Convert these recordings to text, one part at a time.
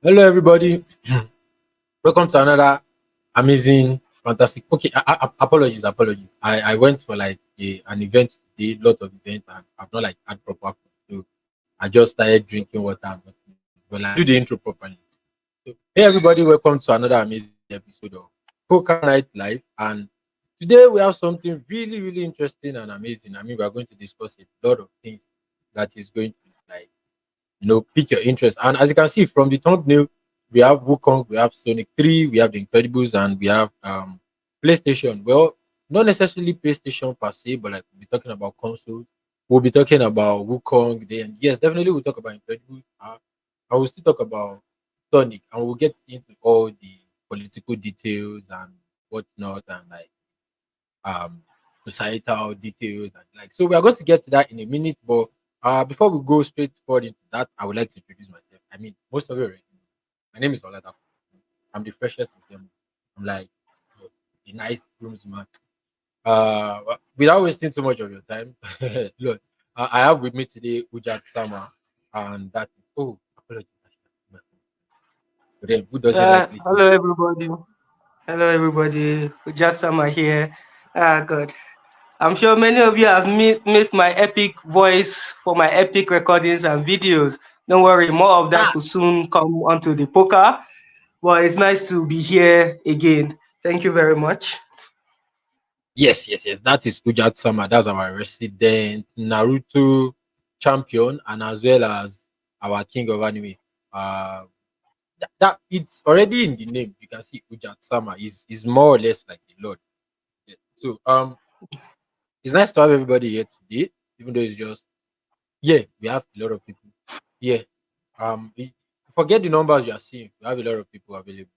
Hello, everybody. Welcome to another amazing, fantastic. Okay, apologies. I went for like an event today, lot of events, and I've not like had proper food. So I just started drinking water. But like, do the intro properly. So, hey, everybody, welcome to another amazing episode of Poker Night Live. And today we have something really, really interesting and amazing. I mean, we are going to discuss a lot of things that is going to like pique your interest. And as you can see from the thumbnail, we have Wukong, we have Sonic 3, we have the Incredibles, and we have PlayStation. Well, not necessarily PlayStation per se, but like we'll be talking about consoles. We'll be talking about Wukong. Then yes, definitely we'll talk about Incredibles. I will still talk about Sonic, and we'll get into all the political details and whatnot, and like um societal details and like so we are going to get to that in a minute, but before we go straight forward into that, I would like to introduce myself. I mean, most of you already know. My name is Olada. I'm the freshest of them. I'm like a nice groomsman. Without wasting too much of your time, look, I have with me today Ujat Sama, and that is apologies. But then, who doesn't like listening? Hello everybody. Hello everybody. Just Sama here. Good. I'm sure many of you have missed my epic voice for my epic recordings and videos. Don't worry, more of that Ah, will soon come onto the poker. But it's nice to be here again. Thank you very much. yes. That is Ujat Sama. That's our resident Naruto champion, and as well as our king of anime. Uh, that it's already in the name. You can see Ujat Sama is more or less like the Lord. Yeah. So it's nice to have everybody here today, even though it's just we have a lot of people. Yeah. We- Forget the numbers you are seeing. We have a lot of people available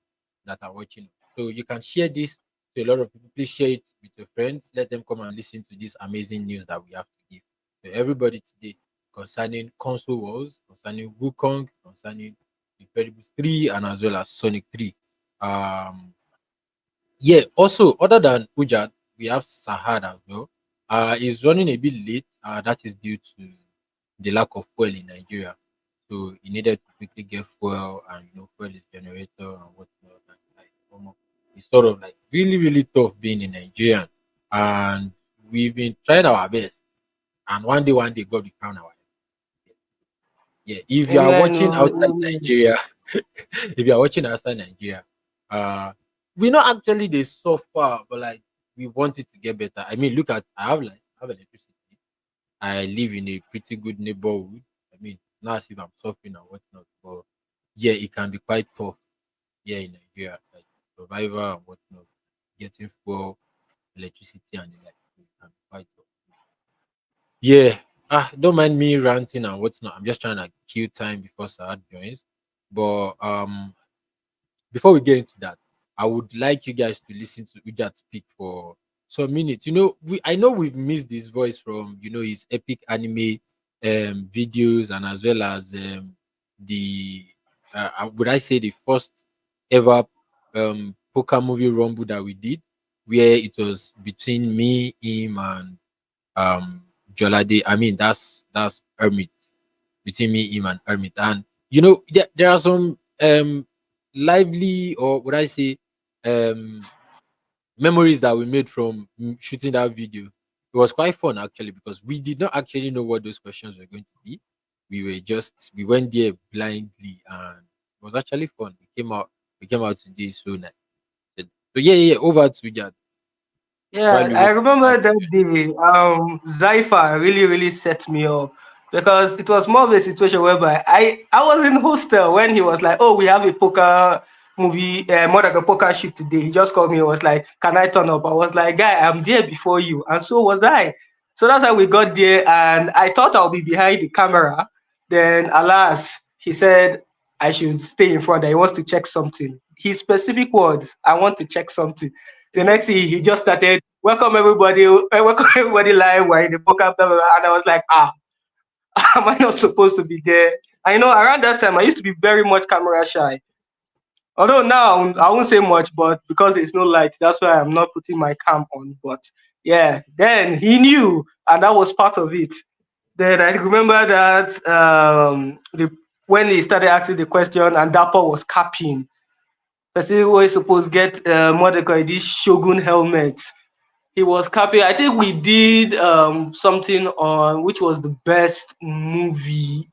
that are watching. So you can share this to a lot of people. Please share it with your friends. Let them come and listen to this amazing news that we have to give. So everybody today concerning console wars, concerning Wukong, concerning Incredibles 3, and as well as Sonic 3. Um Also other than Ujat, we have Sahad as well. He's running a bit late. That is due to the lack of fuel in Nigeria. So he needed to quickly get fuel, and fuel his generator and whatnot. And like, it's sort of like really, really tough being in Nigeria. And we've been trying our best. And one day, God will crown our head. Yeah. If you are Amen. watching Oh, outside amen. Nigeria, if you are watching outside Nigeria, uh, we're not actually the suffer, but like we want it to get better. I mean, look at I have electricity. I live in a pretty good neighborhood. I mean, not as if I'm suffering and whatnot, but yeah, it can be quite tough here in Nigeria, like survival and whatnot, getting fuel, electricity, and the like. It can be quite tough. Yeah, don't mind me ranting and whatnot. I'm just trying to kill time before Saad joins. But before we get into that, I would like you guys to listen to Ujat speak for some minutes. I know we've missed his voice from his epic anime videos, and as well as the would I say the first ever poker movie rumble that we did, where it was between me, him, and Jolade. I mean, that's Hermit, between me, him, and Hermit. And there are some lively, or would I say um memories that we made from shooting that video. It was quite fun actually, because we did not actually know what those questions were going to be. We went there blindly, and it was actually fun. We came out today so nice. So yeah, over to you while Yeah, we I wait for remember Sad. that day. Zypher really set me up because it was more of a situation whereby I was in hostel when he was like, "Oh, we have a poker movie, more like a poker shoot today." He just called me. He was like, "Can I turn up?" I was like, "Guy, I'm there before you," and so was I. So that's how we got there, and I thought I'll be behind the camera. Then, alas, he said I should stay in front. That he wants to check something. His specific words: "I want to check something." The next thing he just started, welcome everybody, welcome everybody live. We're in the poker, blah, blah, blah. And I was like, am I not supposed to be there? I know around that time I used to be very much camera shy. Although now I won't say much, but because there's no light, that's why I'm not putting my cam on. But yeah, then he knew, and that was part of it. Then I remember that when he started asking the question and Dapo was capping. Person was supposed to get what they call this Shogun helmet. He was capping. I think we did something on which was the best movie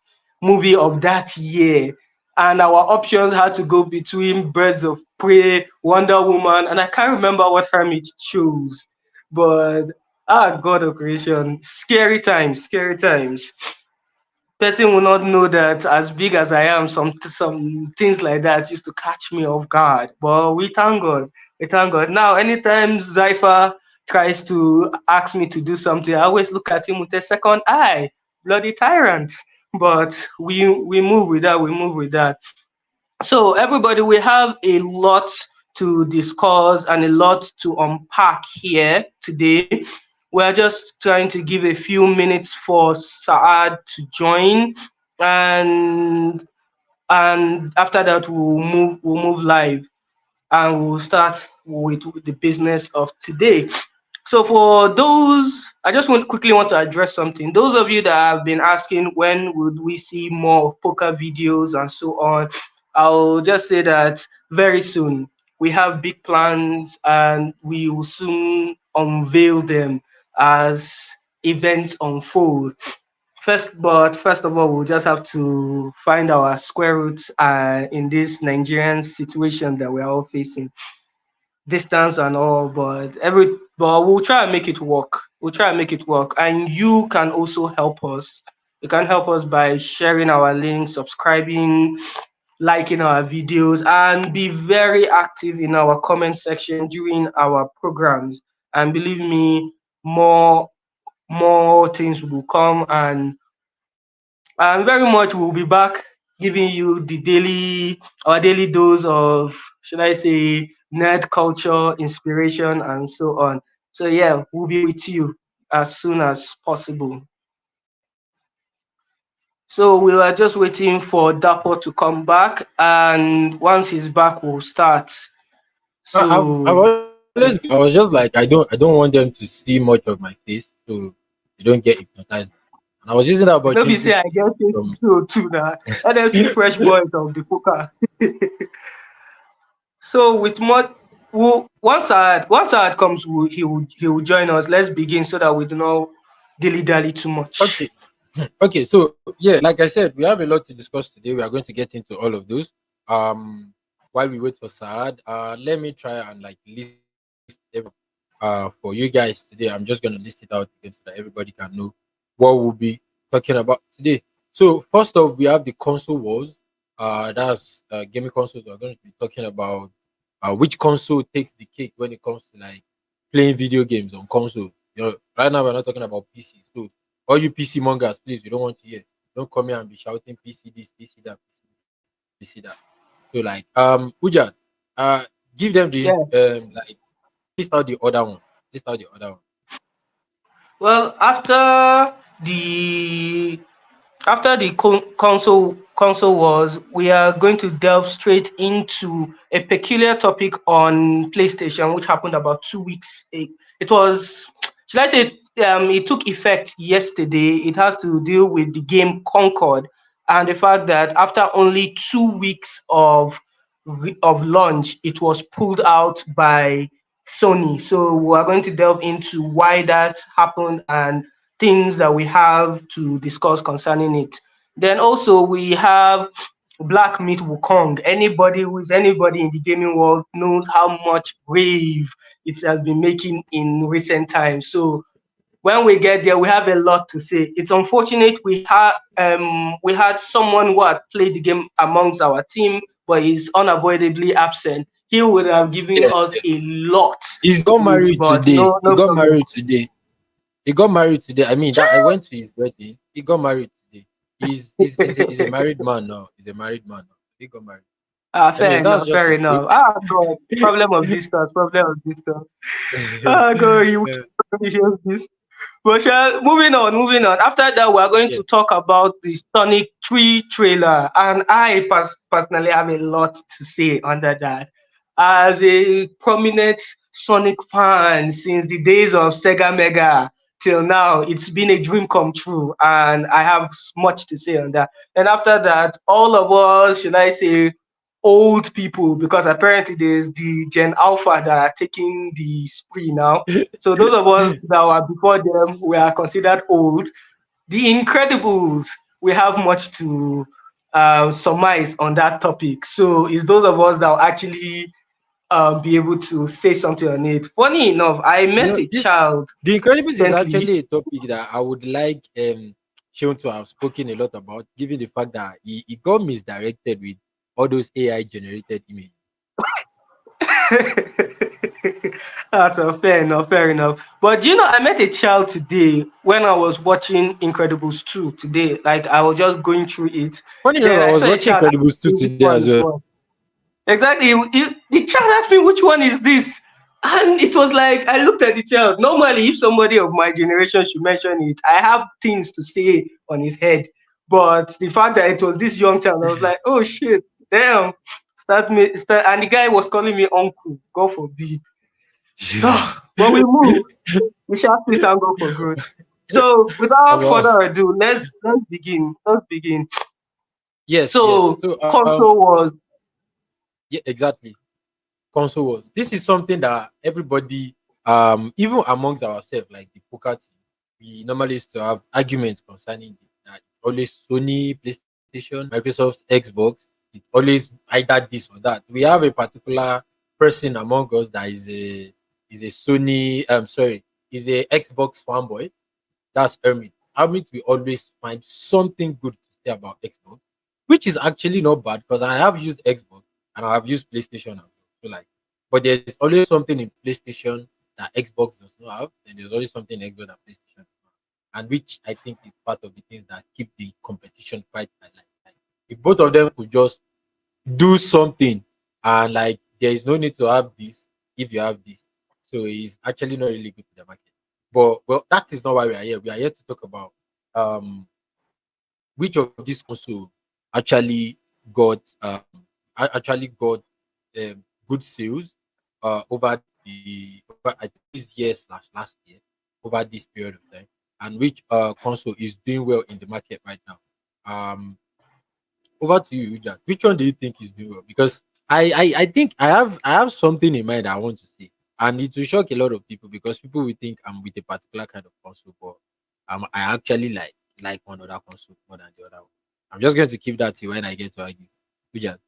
of that year. And our options had to go between Birds of Prey, Wonder Woman, and I can't remember what Hermit chose. But God of creation, scary times, scary times. Person will not know that as big as I am, some things like that used to catch me off guard. But we thank God. We thank God. Now, anytime Zypher tries to ask me to do something, I always look at him with a second eye. Bloody tyrant. But we move with that, we move with that. So, everybody, we have a lot to discuss and a lot to unpack here today. We're just trying to give a few minutes for Saad to join, and after that we'll move live and we'll start with the business of today. So for those, I just quickly want to address something. Those of you that have been asking when would we see more of poker videos and so on, I'll just say that very soon. We have big plans and we will soon unveil them as events unfold. First of all, we'll just have to find our square roots in this Nigerian situation that we're all facing, distance and all, but we'll try and make it work. We'll try and make it work. And you can also help us. You can help us by sharing our links, subscribing, liking our videos, and be very active in our comment section during our programs. And believe me, more things will come, and very much we'll be back giving you our daily dose of, should I say, nerd culture, inspiration, and so on. So yeah, we'll be with you as soon as possible. So we are just waiting for Dapo to come back, and once he's back, we'll start. I've So always I was just like I don't want them to see much of my face, so they don't get hypnotized. And I was using that nobody opportunity say I to get face to show too now. Let them see fresh boys of the poker. So with more, once Saad comes, he will join us. Let's begin so that we do not dilly dally too much. Okay. Okay, so yeah, like I said, we have a lot to discuss today. We are going to get into all of those. While we wait for Saad, let me try and like list for you guys today. I'm just gonna list it out again so that everybody can know what we'll be talking about today. So first off, we have the console wars. That's gaming consoles. We're going to be talking about which console takes the cake when it comes to like playing video games on console. Right now we're not talking about PC. So all you PC mongers, please, we don't want to hear. Don't come here and be shouting PC this, PC that, PC that. So like Ujad, uh give them the Yeah. like list out the other one. List out the other one. Well, the the console wars, we are going to delve straight into a peculiar topic on PlayStation, which happened about 2 weeks. It was, should I say, it took effect yesterday. It has to deal with the game Concord and the fact that after only 2 weeks of launch, it was pulled out by Sony. So we are going to delve into why that happened and things that we have to discuss concerning it. Then also we have Black Meat Wukong. Anybody who is anybody in the gaming world knows how much wave it has been making in recent times. So when we get there, we have a lot to say. It's unfortunate we had someone who had played the game amongst our team, but is unavoidably absent. He would have given Yeah, us yeah. a lot He's to got say, married but today. no, He no got problem. married today. He got married today. I mean that I went to his wedding. He got married today. He's a married man now. He's a married man now. He got married. Fair Anyways, that's enough, just fair a enough. take. God, problem of distance, problem of distance. God, you Uh, hear this. But moving on. After that, we are going yeah. to talk about the Sonic 3 trailer, and I personally have a lot to say under that. As a prominent Sonic fan since the days of Sega Mega, till now, it's been a dream come true, and I have much to say on that. And after that, all of us, should I say, old people, because apparently there's the Gen Alpha that are taking the spree now. So those of us that were before them, we are considered old. The Incredibles, we have much to surmise on that topic. So it's those of us that will actually be able to say something on it. Funny enough, I You met know, a this child The Incredibles is recently. actually a topic that I would like Sean to have spoken a lot about, given the fact that he got misdirected with all those AI generated images. That's fair enough, fair enough. But do you know, I met a child today when I was watching Incredibles 2 today. Like, I was just going through it. Funny enough, Then I I was saw a watching child Incredibles 2 asking which today one as is well. what. Exactly. The child asked me which one is this. And it was like, I looked at the child. Normally, if somebody of my generation should mention it, I have things to say on his head. But the fact that it was this young child, I was like, oh shit, damn. And the guy was calling me uncle. God forbid. But we move. We shall split and go for growth. So without Wow. further ado, let's begin. Let's begin. Yes, yes. So So console was yeah, exactly. Console wars. This is something that everybody, even amongst ourselves, like the poker team, we normally used to have arguments concerning this. That it's always Sony, PlayStation, Microsoft, Xbox. It's always either this or that. We have a particular person among us that is a Sony. Sorry, is a Xbox fanboy. That's Hermit. Hermit will always find something good to say about Xbox, which is actually not bad because I have used Xbox and I have used PlayStation as well. So like, but there's always something in PlayStation that Xbox does not have, and there's always something in Xbox that PlayStation does not have. And which I think is part of the things that keep the competition quite alive. Like, if both of them could just do something and like there is no need to have this if you have this. So it's actually not really good to the market. But well, that is not why we are here. We are here to talk about which of these console actually got good sales over I think this year slash last year over this period of time, and which console is doing well in the market right now. Over to you, Jack. Which one do you think is doing well? Because I think I have something in mind I want to say, and it will shock a lot of people because people will think I'm with a particular kind of console, but I actually like one other console more than the other one. I'm just going to keep that to when I get to argue. Jack.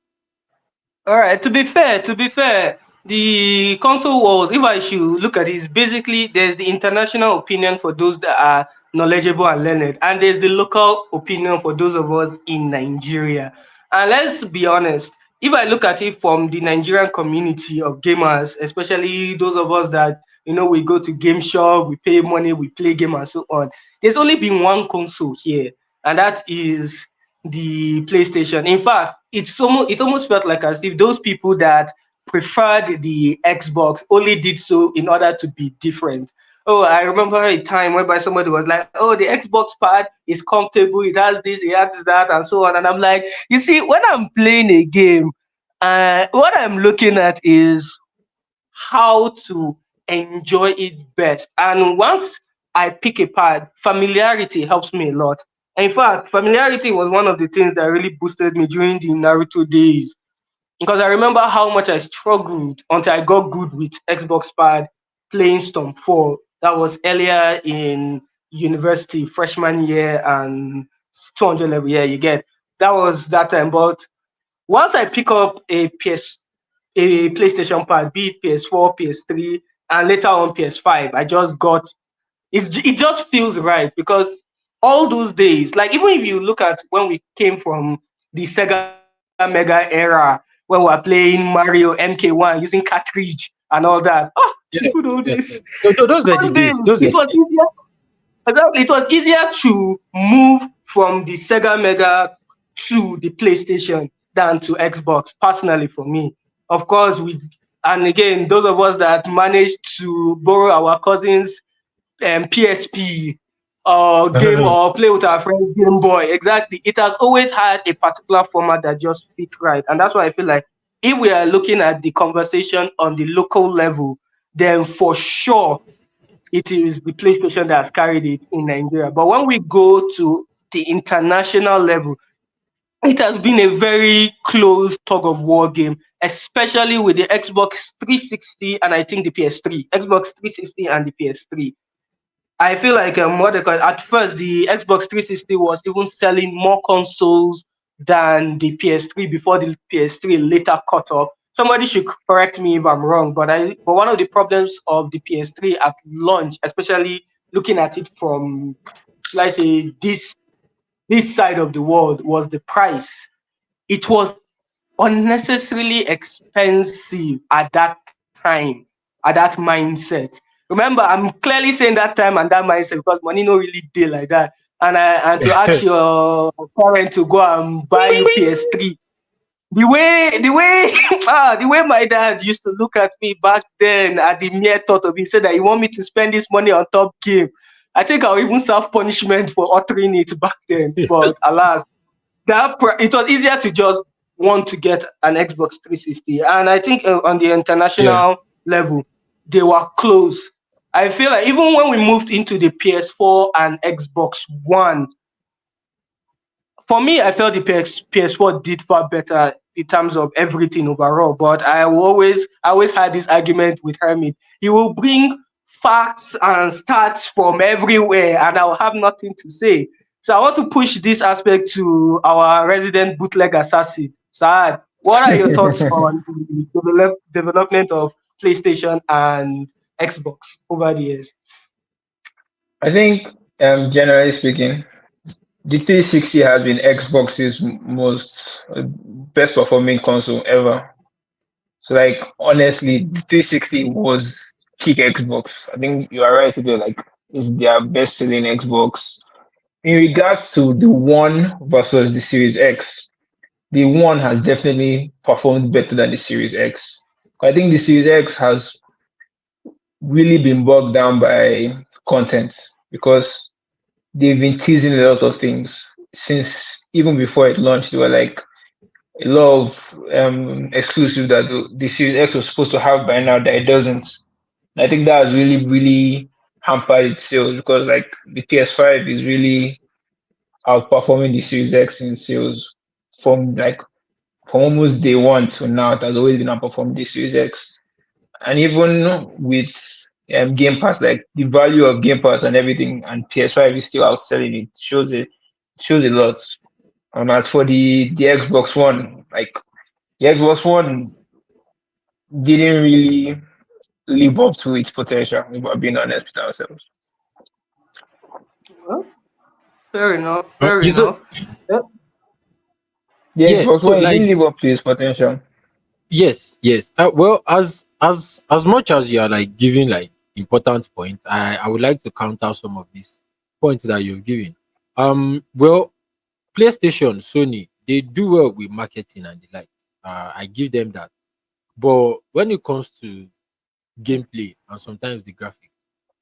all right. To be fair, the console wars, if I should look at it, is basically there's the international opinion for those that are knowledgeable and learned, and there's the local opinion for those of us in Nigeria. And let's be honest, if I look at it from the Nigerian community of gamers, especially those of us that we go to game shop, we pay money, we play game and so on. There's only been one console here, and that is the PlayStation. In fact, it almost felt like as if those people that preferred the Xbox only did so in order to be different. Oh, I remember a time whereby somebody was like, "Oh, the Xbox pad is comfortable. It has this, it has that, and so on." And I'm like, you see, when I'm playing a game, what I'm looking at is how to enjoy it best. And once I pick a pad, familiarity helps me a lot. In fact, familiarity was one of the things that really boosted me during the Naruto days, because I remember how much I struggled until I got good with Xbox pad playing Storm 4. That was earlier in university, freshman year and 200 level. Yeah, you get that was that time. But once I pick up a PlayStation pad, be it PS4, PS3, and later on PS5, it just feels right, because all those days, like even if you look at when we came from the Sega Mega era, when we were playing Mario MK1 using cartridge and all that. Oh, the good Yes, old days. yes, yes. Those were Those the days, days. Those it were was the days. easier. Exactly. It was easier to move from the Sega Mega to the PlayStation than to Xbox, personally for me. Of course, and again, those of us that managed to borrow our cousins' PSP or game or play with our friends Game Boy. Exactly. It has always had a particular format that just fits right. And that's why I feel like if we are looking at the conversation on the local level, then for sure it is the PlayStation that has carried it in Nigeria. But when we go to the international level, it has been a very close tug of war game, especially with the Xbox 360 and I think the PS3, Xbox 360 and the PS3. I feel like what they call it, at first the Xbox 360 was even selling more consoles than the PS3 before the PS3 later caught up. Somebody should correct me if I'm wrong, but one of the problems of the PS3 at launch, especially looking at it from, shall I say, this side of the world, was the price. It was unnecessarily expensive at that time, at that mindset. Remember, I'm clearly saying that time and that mindset because money no really deal like that. And to ask your parent to go and buy you PS3. The way the way my dad used to look at me back then at the mere thought of it, said that he want me to spend this money on top game. I think I'll even serve punishment for uttering it back then. But alas, it was easier to just want to get an Xbox 360, and I think on the Yeah. international level they were close. I feel like even when we moved into the PS4 and Xbox One, for me, I felt the PS4 did far better in terms of everything overall. But I always had this argument with Hermit. He will bring facts and stats from everywhere, and I'll have nothing to say. So I want to push this aspect to our resident bootleg assassin, Saad. What are your thoughts on the development of PlayStation and Xbox over the years? I think, generally speaking, the 360 has been Xbox's most best performing console ever. So, like, honestly, the 360 was kick Xbox. I think you are right to be like, it's their best selling Xbox. In regards to the One versus the Series X, the One has definitely performed better than the Series X. I think the Series X has really been bogged down by content because they've been teasing a lot of things since even before it launched. They were like a lot of exclusive that the Series X was supposed to have by now that it doesn't. And I think that has really, really hampered its sales because like the PS5 is really outperforming the Series X in sales from like from almost day one to now. It has always been outperforming the Series X. And even with Game Pass, like the value of Game Pass and everything, and PS5 is still outselling it. Shows a lot. And as for the Xbox One, like the Xbox One didn't really live up to its potential. If we're being honest with ourselves. Well, fair enough. Fair You said, enough. Yeah. The yeah. Xbox So One it like, didn't live up to its potential. yes, yes. Well, as much as you are like giving like important points, I would like to counter some of these points that you've given. Well, PlayStation, Sony, they do well with marketing and the like. I give them that. But when it comes to gameplay and sometimes the graphics,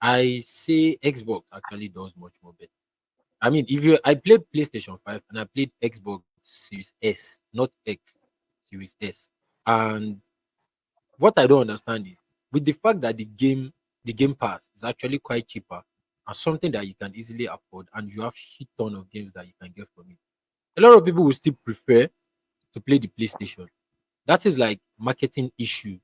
I say Xbox actually does much more better. I mean, if you I played PlayStation 5 and I played Xbox Series S, not X, Series S. And what I don't understand is with the fact that the game pass is actually quite cheaper and something that you can easily afford and you have shit ton of games that you can get from it. A lot of people will still prefer to play the PlayStation. That is like marketing issue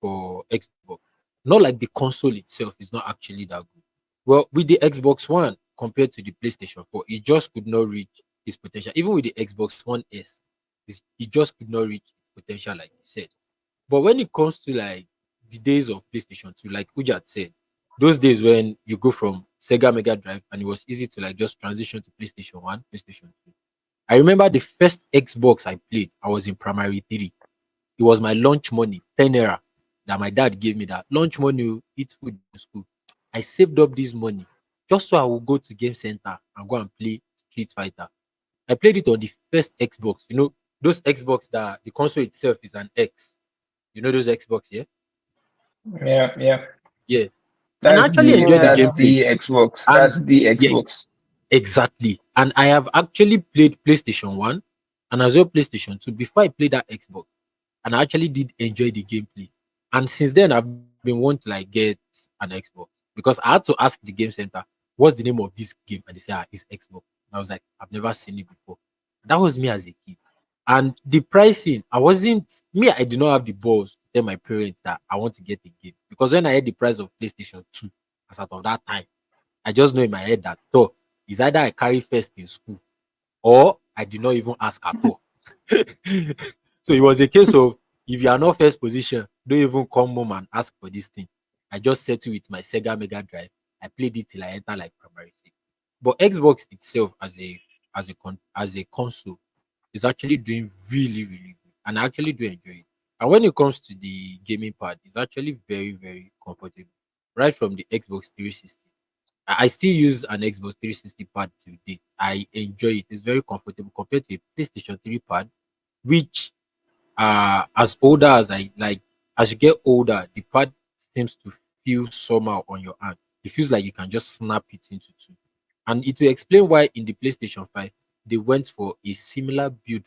for Xbox. Not like the console itself is not actually that good. Well, with the Xbox One compared to the PlayStation 4, it just could not reach its potential. Even with the Xbox One S, it just could not reach its potential, like you said. But when it comes to like the days of PlayStation 2, like Ujat said, those days when you go from Sega Mega Drive and it was easy to like just transition to PlayStation 1, PlayStation 2. I remember the first Xbox I played, I was in primary three. It was my lunch money, 10 era, that my dad gave me that lunch money, eat food in school. I saved up this money just so I would go to game center and go and play Street Fighter. I played it on the first Xbox. You know, those Xbox that the console itself is an X. You know those Xbox, yeah? Yeah, yeah. Yeah. And I That's actually the enjoyed the that's Yeah. gameplay. the Xbox. And That's the yeah, Xbox. exactly. And I have actually played PlayStation 1 and as well PlayStation 2 before I played that Xbox. And I actually did enjoy the gameplay. And since then, I've been wanting to like get an Xbox. because I had to ask the game center, what's the name of this game? And they say, it's Xbox. And I was like, I've never seen it before. That was me as a kid. And the pricing, I wasn't me, I did not have the balls to tell my parents that I want to get a game. Because when I heard the price of PlayStation 2 as at of that time, I just know in my head that so is either I carry first in school or I did not even ask at all. So it was a case of if you are not first position, don't even come home and ask for this thing. I just settle with my Sega Mega Drive. I played it till I enter like primary six. But Xbox itself as a console is actually doing really, really good. And I actually do enjoy it. And when it comes to the gaming part, it's actually very, very comfortable. Right from the Xbox 360. I still use an Xbox 360 pad to date. I enjoy it. It's very comfortable compared to a PlayStation 3 pad, which as older as I like, as you get older, the pad seems to feel somehow on your hand. It feels like you can just snap it into two. And it will explain why in the PlayStation 5 they went for a similar build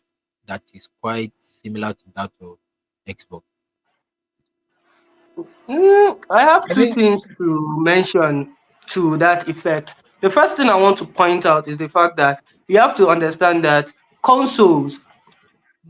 that is quite similar to that of Xbox. I have I two think things to mention to that effect. The first thing I want to point out is the fact that you have to understand that consoles,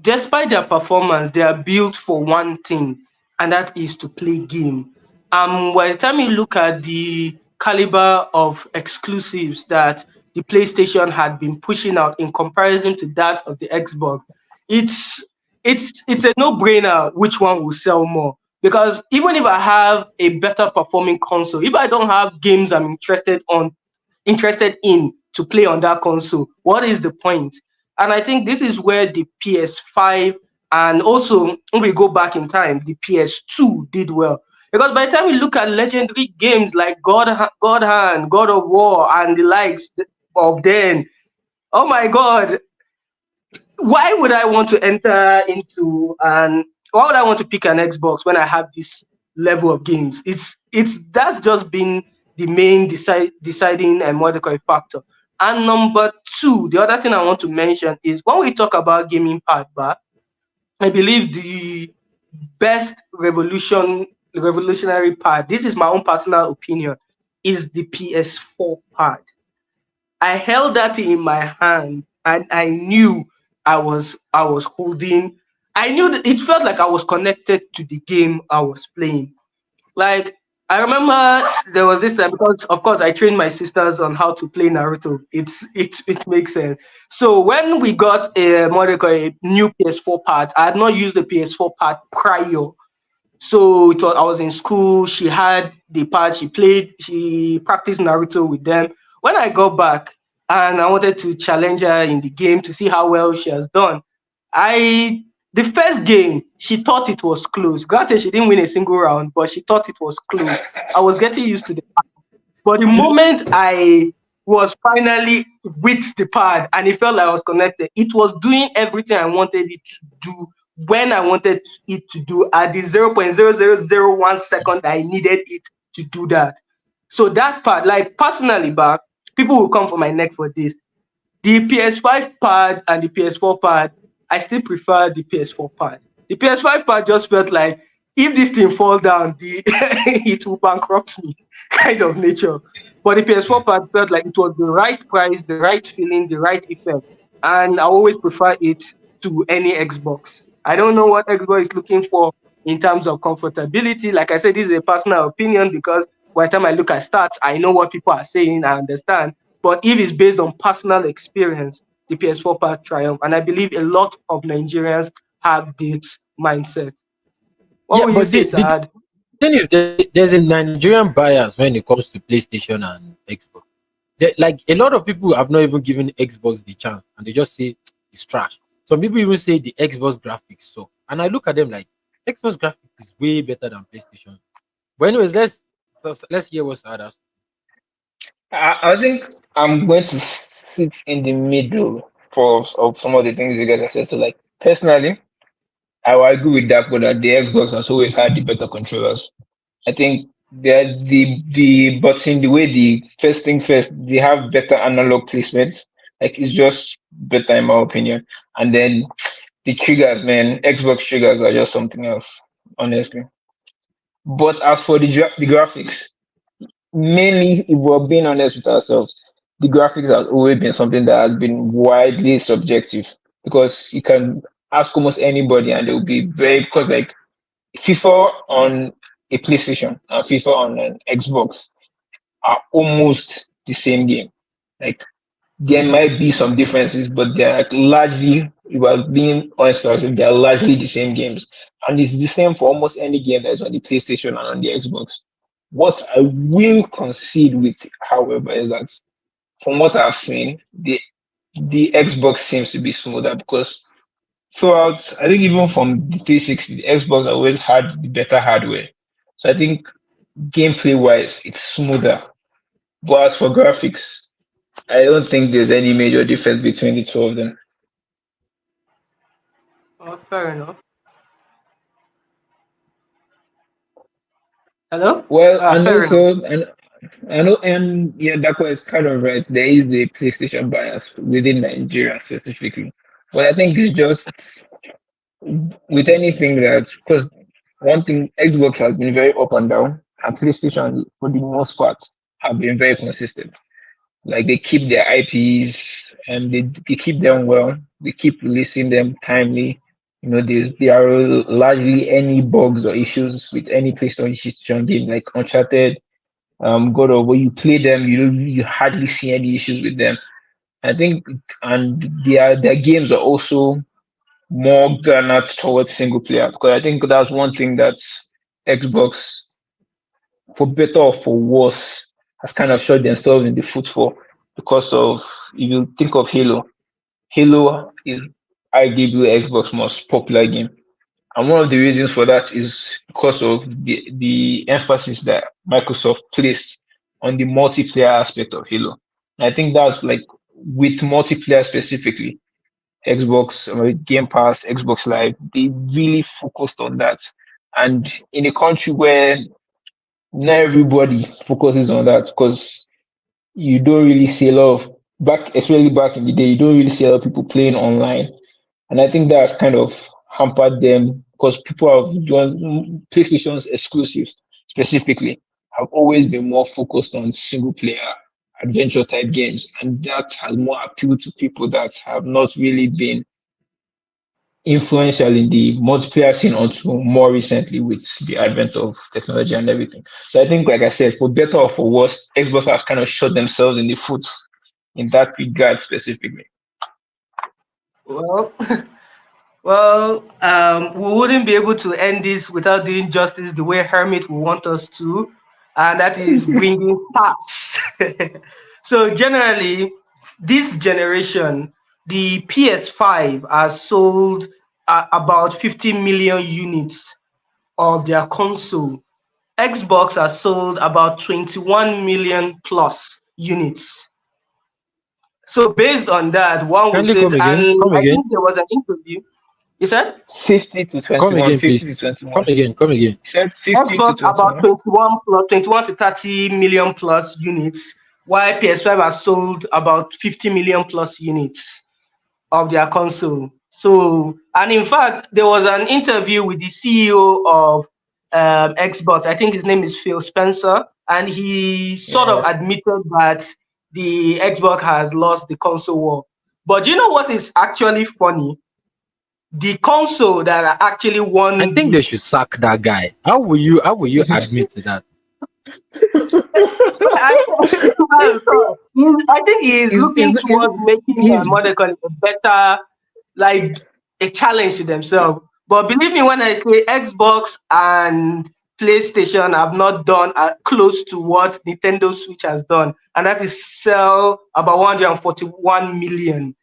despite their performance, they are built for one thing, and that is to play game. By the time you look at the caliber of exclusives that the PlayStation had been pushing out in comparison to that of the Xbox, it's it's a no-brainer which one will sell more. Because even if I have a better performing console, if I don't have games I'm interested in to play on that console, what is the point? And I think this is where the PS5 and also when we go back in time, the PS2 did well. Because by the time we look at legendary games like God Hand, God of War, and the likes of then, oh my God, why would I want to enter into and why would I want to pick an Xbox when I have this level of games? It's that's just been the main deciding and what they call a factor. And number two, the other thing I want to mention is when we talk about gaming hardware, I believe the best revolutionary pad, this is my own personal opinion, is the PS4 pad. I held that in my hand and I knew I was holding. I knew that it felt like I was connected to the game I was playing. Like I remember there was this time because of course I trained my sisters on how to play Naruto. It makes sense. So when we got a new PS4 pad, I had not used the PS4 pad prior. So I was in school. She had the part. She practiced Naruto with them. When I got back and I wanted to challenge her in the game to see how well she has done, I the first game she thought it was close. Granted, she didn't win a single round, but she thought it was close. I was getting used to the but the moment I was finally with the pad and it felt like I was connected, it was doing everything I wanted it to do when I wanted it to do at the 0.0001 second I needed it to do that. So that part, like personally, back people will come for my neck for this. The PS5 pad and the PS4 pad, I still prefer the PS4 pad. The PS5 pad just felt like if this thing fall down, it will bankrupt me, kind of nature. But the PS4 pad felt like it was the right price, the right feeling, the right effect, and I always prefer it to any Xbox. I don't know what Xbox is looking for in terms of comfortability. Like I said, this is a personal opinion because by the time I look at stats, I know what people are saying, I understand. But if it's based on personal experience, the PS4 part triumph. And I believe a lot of Nigerians have this mindset. What Yeah, will you but say, the Saad? thing is, there's a Nigerian bias when it comes to PlayStation and Xbox. Like a lot of people have not even given Xbox the chance, and they just say it's trash. Some people even say the Xbox graphics suck, and I look at them like Xbox graphics is way better than PlayStation. But anyways, let's hear what's others. I think I'm going to sit in the middle of some of the things you guys have said. So, like personally, I will agree with that, but that the Xbox has always had the better controllers. I think the but in the way the first thing first, they have better analog placement. Like it's just better in my opinion. And then the triggers, man, Xbox triggers are just something else, honestly. But as for the graphics, mainly, if we're being honest with ourselves, the graphics has always been something that has been widely subjective because you can ask almost anybody and they'll be very because like FIFA on a PlayStation and FIFA on an Xbox are almost the same game. Like there might be some differences, but they're like largely, if we're being honest with ourselves, they're largely the same games. And it's the same for almost any game that's on the PlayStation and on the Xbox. What I will concede with, however, is that from what I've seen, the Xbox seems to be smoother because throughout, I think even from the 360, the Xbox always had the better hardware. So I think gameplay wise, it's smoother. But as for graphics, I don't think there's any major difference between the two of them. Oh, fair enough. Hello? Well, and Fair enough. also, and I know, and yeah, that was kind of right. There is a PlayStation bias within Nigeria specifically, but I think it's just with anything that because one thing Xbox has been very up and down, and PlayStation for the most part have been very consistent. Like they keep their IPs and they keep them well. They keep releasing them timely. You know, there are largely any bugs or issues with any PlayStation game like Uncharted, God of War. You play them, you hardly see any issues with them. I think, and their games are also more garnered towards single player because I think that's one thing that Xbox, for better or for worse, has kind of shot themselves in the foot for because of if you think of Halo is arguably Xbox most popular game. And one of the reasons for that is because of the emphasis that Microsoft placed on the multiplayer aspect of Halo. And I think that's like with multiplayer specifically, Xbox Game Pass, Xbox Live, they really focused on that. And in a country where not everybody focuses on that because you don't really see a lot of back, especially back in the day, you don't really see a lot of people playing online. And I think that's kind of hampered them because people have joined PlayStation's exclusives specifically have always been more focused on single player adventure type games. And that has more appealed to people that have not really been influential in the multiplayer scene until more recently with the advent of technology and everything. So I think, like I said, for better or for worse, Xbox has kind of shot themselves in the foot in that regard specifically. Well, we wouldn't be able to end this without doing justice the way Hermit would want us to, and that is bringing stats. So generally, this generation, the PS5 has sold about 50 million units of their console. Xbox has sold about 21 million plus units. So based on that, one would Kindly say, come and again. Come I again. think there was an interview. You said 50 to Come 21, again, 50 please. to Come 21. again. Come again. Said 50 to Xbox about 21. 21 to 30 million plus units, while PS5 has sold about 50 million plus units of their console. So, and in fact, there was an interview with the CEO of Xbox. I think his name is Phil Spencer, and he sort of Yeah. admitted that the Xbox has lost the console war. But do you know what is actually funny? The console that actually I won think they the should sack that guy. How will you admit to that? I, I think he is looking Is towards making he's what they call it a better, like a challenge to themselves. But believe me when I say Xbox and PlayStation have not done close to what Nintendo Switch has done, and that is sell about 141 million.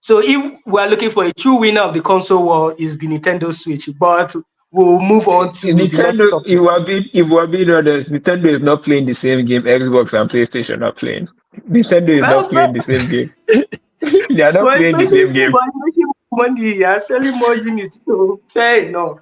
So if we're looking for a true winner of the console war, is the Nintendo Switch. But we'll move on to the next Nintendo, topic. if we're being honest, Nintendo is not playing the same game Xbox and PlayStation are playing. Nintendo is not Well, playing the same game. They are not but it's playing the making, same game. but it's making money and selling more units. So fair enough.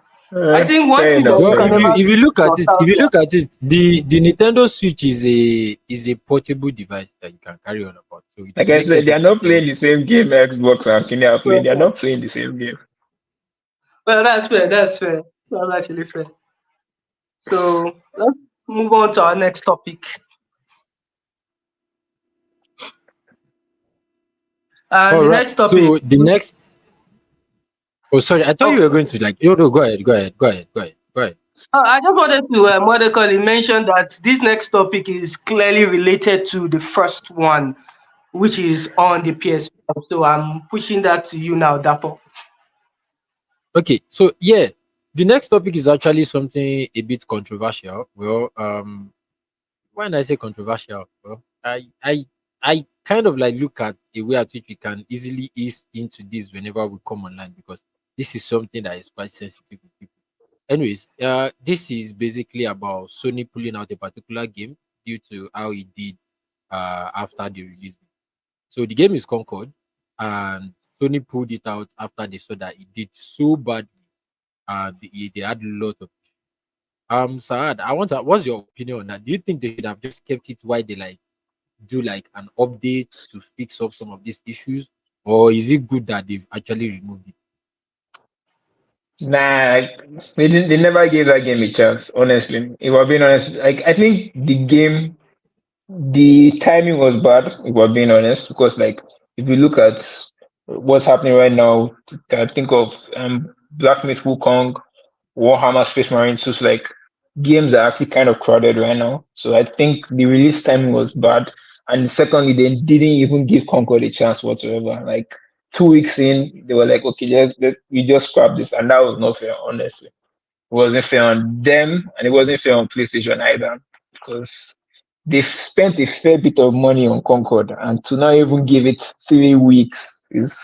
I think one Fair thing that enough, you Well, fair can if enough. you never if you beat look is at it, if you nostalgia. look at it, the Nintendo Switch is a portable device that you can carry on about. So it Like I makes said, sense they are if you not sell. playing the same game Xbox and Kenya are playing. They are Well, not playing the same game. well, that's fair. That's fair. That's actually fair. So let's move on to our next topic. And All the right. next topic. So the next. Oh, sorry. I thought you were Okay. going to like. Oh, no, go ahead. Go ahead. Go ahead. Go ahead. Go ahead. I just wanted to what they call it, mention that this next topic is clearly related to the first one, which is on the PS5. So I'm pushing that to you now, Dapo. Okay. So yeah, the next topic is actually something a bit controversial. Well, when I say controversial, well, I kind of like look at a way at which we can easily ease into this whenever we come online because this is something that is quite sensitive with people. Anyways, this is basically about Sony pulling out a particular game due to how it did after they released it. So the game is Concord, and Sony pulled it out after they saw that it did so badly, and they had a lot of. Saad, I want to. What's your opinion on that? Do you think they should have just kept it while they like do like an update to fix up some of these issues, or is it good that they've actually removed it? Nah, they didn't. They never gave that game a chance. Honestly, if we're being honest, like I think the game, the timing was bad. If we're being honest, because like if you look at what's happening right now, I think of Black Myth Wukong, Warhammer Space Marine. So it's like games are actually kind of crowded right now. So I think the release timing was bad. And secondly, they didn't even give Concord a chance whatsoever. Like 2 weeks in, they were like, okay, we just scrap this. And that was not fair, honestly. It wasn't fair on them and it wasn't fair on PlayStation either. Because they've spent a fair bit of money on Concord and to not even give it 3 weeks is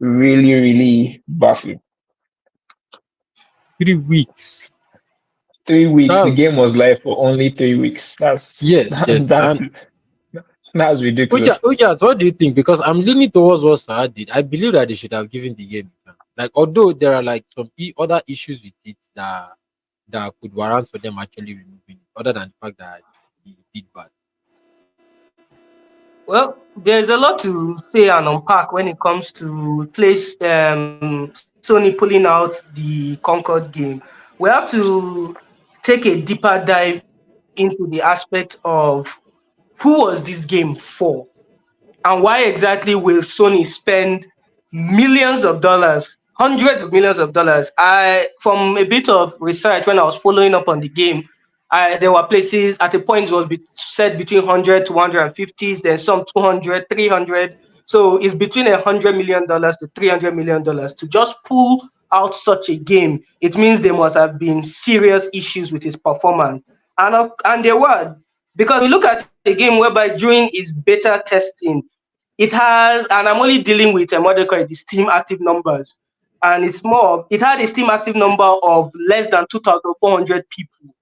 really, really baffling. 3 weeks. 3 weeks. The That's game was live for only 3 weeks. That's yes, yes. that's And that's Uja, ridiculous. Uja, what do you think? Because I'm leaning towards what Saad did. I believe that they should have given the game a chance. Like, although there are like some other issues with it that could warrant for them actually removing it, other than the fact that he did bad. Well, there's a lot to say and unpack when it comes to place Sony pulling out the Concord game. We have to take a deeper dive into the aspect of who was this game for and why exactly will Sony spend millions of dollars, hundreds of millions of dollars. From a bit of research when I was following up on the game, there were places at a point it was said between 100 to 150s, there's some 200, 300. So it's between $100 million to $300 million to just pull out such a game. It means there must have been serious issues with its performance. And there were, because we look at a game whereby during its beta testing, it has, and I'm only dealing with what they call it, the Steam active numbers. And it had a Steam active number of less than 2,400 people.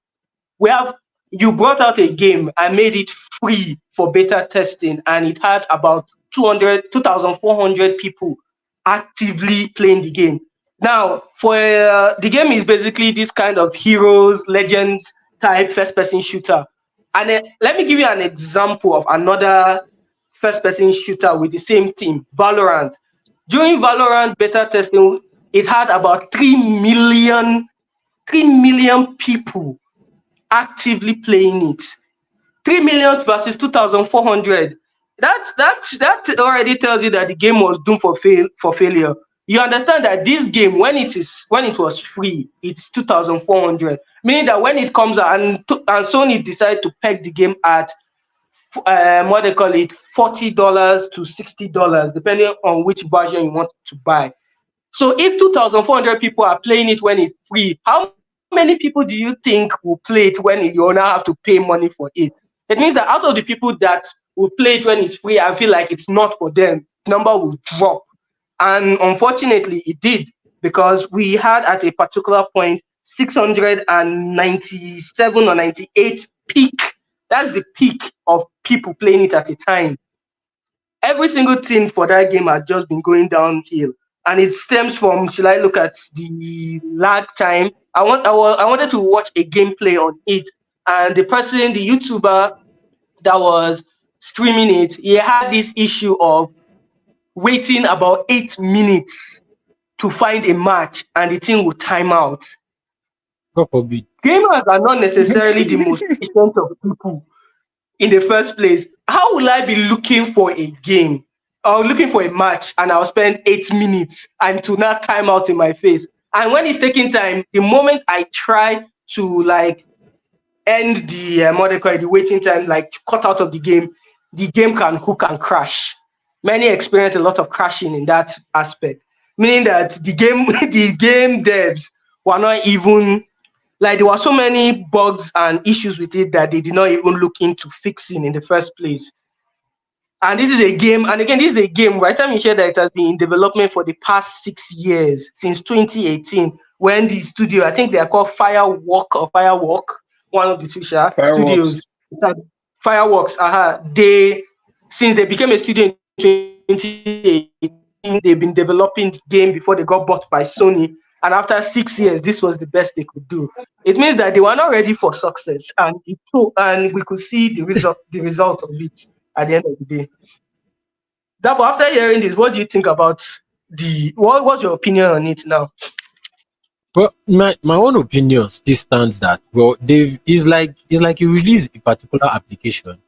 You brought out a game and made it free for beta testing, and it had about 2,400 people actively playing the game. Now, for the game is basically this kind of heroes, legends type first person shooter. And let me give you an example of another first person shooter with the same team, Valorant. During Valorant beta testing, it had about 3 million people actively playing it. 3 million versus 2,400. That already tells you that the game was doomed for failure. You understand that this game, when it was free, it's 2,400. Meaning that when it comes out and Sony decided to peg the game at what they call it, $40 to $60, depending on which version you want to buy. So if 2,400 people are playing it when it's free, how many people do you think will play it when you now have to pay money for it? It means that out of the people that will play it when it's free and feel like it's not for them, number will drop. And unfortunately, it did, because we had at a particular point 697 or 98 peak. That's the peak of people playing it at a time. Every single thing for that game has just been going downhill, and it stems from, should I look at the lag time? I wanted to watch a gameplay on it, and the YouTuber that was streaming it, he had this issue of waiting about 8 minutes to find a match, and the thing would time out. God forbid. Gamers are not necessarily the most patient of people in the first place. How will I be looking for a game I was looking for a match and I'll spend 8 minutes and to not time out in my face. And when it's taking time, the moment I try to like end the what they call it, the waiting time, like cut out of the game can hook and crash. Many experience a lot of crashing in that aspect, meaning that the game the game devs were not even like there were so many bugs and issues with it that they did not even look into fixing in the first place. And this is a game, and again, this is a game. By the time you share that it has been in development for the past 6 years, since 2018, when the studio, I think they are called Firewalk or Firewalk, one of the two studios, Fireworks. started- Fireworks. They since they became a studio in 2018, they've been developing the game before they got bought by Sony. And after 6 years, this was the best they could do. It means that they were not ready for success, and and we could see the result of it at the end of the day. That, but after hearing this, what do you think about what's your opinion on it now? Well, my own opinion still stands that well, they've it's like you release a particular application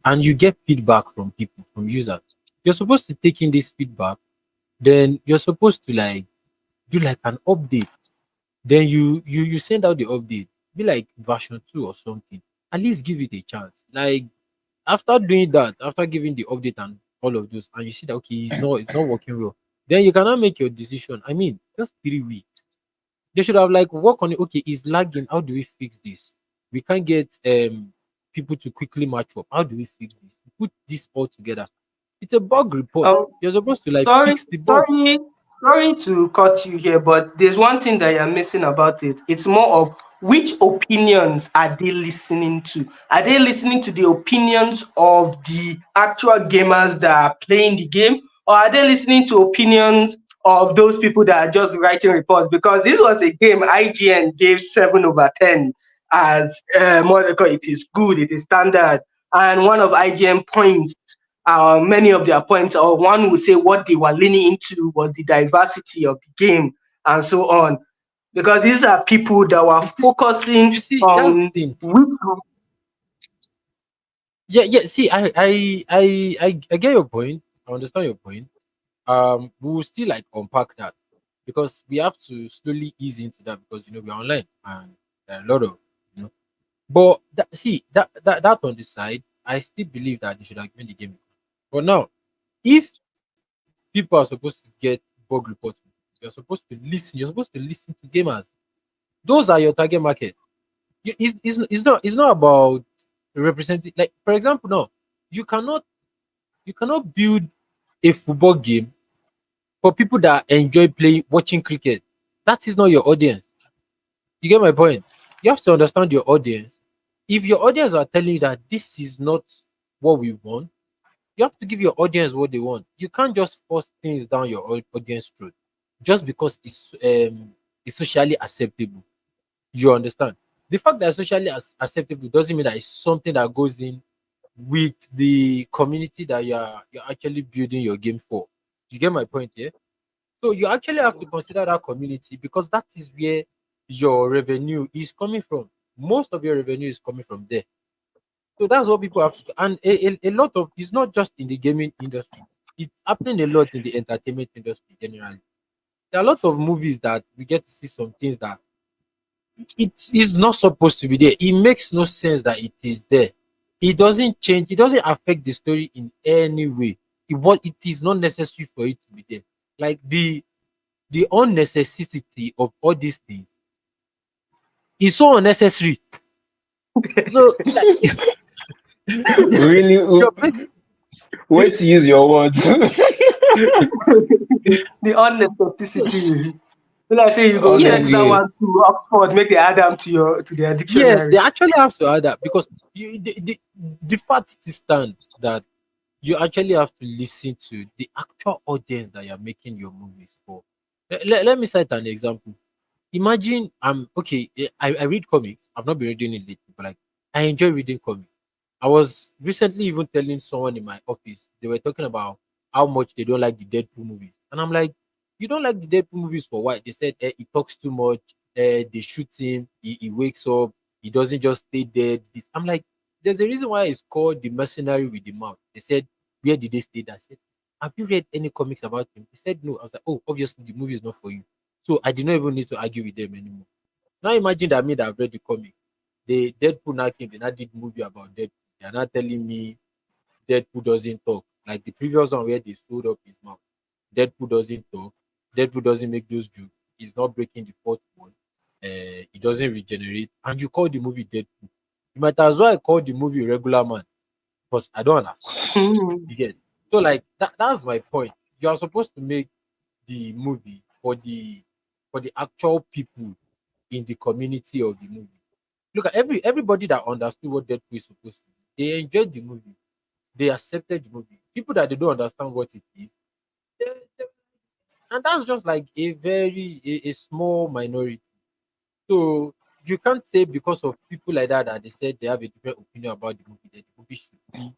and you get feedback from people, from users. You're supposed to take in this feedback, then you're supposed to like do like an update. Then you send out the update, be like version 2 or something. At least give it a chance. Like after doing that, after giving the update and all of those, and you see that okay, it's not working well, then you cannot make your decision. I mean, just 3 weeks. They should have like work on it. Okay, it's lagging. How do we fix this? We can't get people to quickly match up. How do we fix this? Put this all together. It's a bug report. Um, You're supposed to like sorry, fix the bug. sorry, sorry to cut you here, but there's one thing that you're missing about it. It's more of which opinions are they listening to? Are they listening to the opinions of the actual gamers that are playing the game, or are they listening to opinions of those people that are just writing reports? Because this was a game IGN gave 7/10 as what they call it is good, it is standard, and one of IGN points many of their points, or one would say what they were leaning into was the diversity of the game and so on. Because these are people that were You see, focusing you see, that's the on thing. which Yeah, yeah. See, I get your point. I understand your point. We will still like unpack that because we have to slowly ease into that because we're online and there are a lot of you know. But see that on the side, I still believe that they should have given the game. But now, if people are supposed to get bug reports, you're supposed to listen. You're supposed to listen to gamers. Those are your target market. It's not about representing. Like for example, no, you cannot you cannot build a football game for people that enjoy playing watching cricket. That is not your audience. You get my point? You have to understand your audience. If your audience are telling you that this is not what we want, you have to give your audience what they want. You can't just force things down your audience throat just because it's socially acceptable. You understand? The fact that it's socially acceptable doesn't mean that it's something that goes in with the community that you're actually building your game for. You get my point here? So you actually have to consider that community because that is where your revenue is coming from. Most of your revenue is coming from there. So that's what people have to do. And a lot of it's not just in the gaming industry, it's happening a lot in the entertainment industry generally. There are a lot of movies that we get to see some things that it is not supposed to be there. It makes no sense that it is there. It doesn't change, it doesn't affect the story in any way. It is not necessary for it to be there. Like the unnecessity of all these things is so unnecessary. So like Really, you're basically wait to use your words. the unnecessity. So like say you go search yes, that Honestly, one to Oxford, make the add them to their yes, they dictionary. actually have to add that because the fact still stands that you actually have to listen to the actual audience that you're making your movies for. Let me cite an example. Imagine okay, I read comics. I've not been reading it lately, but like I enjoy reading comics. I was recently even telling someone in my office, they were talking about how much they don't like the Deadpool movies. And I'm like, you don't like the Deadpool movies for what? They said he talks too much, they shoot him, he wakes up, he doesn't just stay dead. I'm like, there's a reason why it's called the mercenary with the mouth. They said, where did they stay that? I said, have you read any comics about him? He said no. I was like, oh, obviously the movie is not for you. So I did not even need to argue with them anymore. Now imagine that me that I've read the comic, the Deadpool now came, they now did movie about Deadpool. They are not telling me Deadpool doesn't talk. Like the previous one where they sewed up his mouth. Deadpool doesn't talk. Deadpool doesn't make those jokes. He's not breaking the fourth wall. He doesn't regenerate. And you call the movie Deadpool. You might as well call the movie Regular Man because I don't understand. You get so like that's my point. You are supposed to make the movie for the actual people in the community of the movie. Look at everybody that understood what Deadpool is supposed to do. They enjoyed the movie. They accepted the movie. People that they don't understand what it is, they, they- and that's just like a small minority. So you can't say because of people like that that they said they have a different opinion about the movie that the movie should be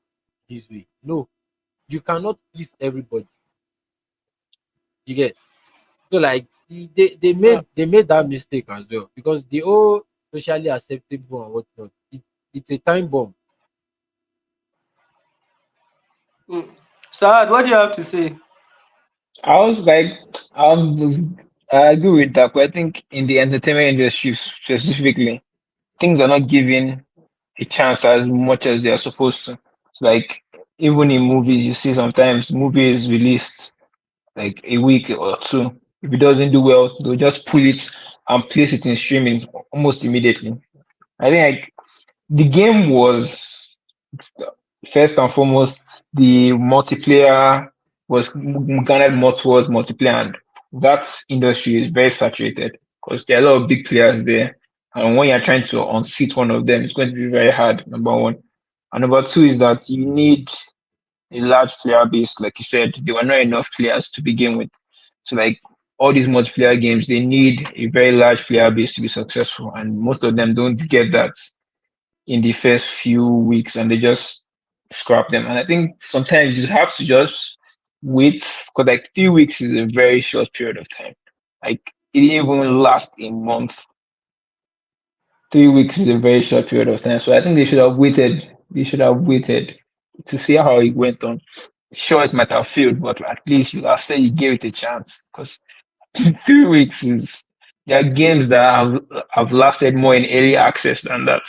this way. No, you cannot please everybody. You get so like they made that mistake as well because the whole socially acceptable and whatnot. It's a time bomb. Mm. Saad, what do you have to say? I was like, I agree with that, but I think in the entertainment industry specifically, things are not given a chance as much as they are supposed to. It's like even in movies, you see sometimes movie is released like a week or two. If it doesn't do well, they'll just pull it and place it in streaming almost immediately. I think like the game was first and foremost the multiplayer was garnered more towards multiplayer, and that industry is very saturated because there are a lot of big players there. And when you're trying to unseat one of them, it's going to be very hard. Number one, and number two is that you need a large player base. Like you said, there were not enough players to begin with. So like all these multiplayer games, they need a very large player base to be successful, and most of them don't get that in the first few weeks and they just scrap them. And I think sometimes you have to just wait because like 3 weeks is a very short period of time. Like it didn't even last a month. 3 weeks is a very short period of time. So I think they should have waited. They should have waited to see how it went on. Sure, it might have failed, but at least you have said you gave it a chance. Because 3 weeks is there are games that have lasted more in early access than that.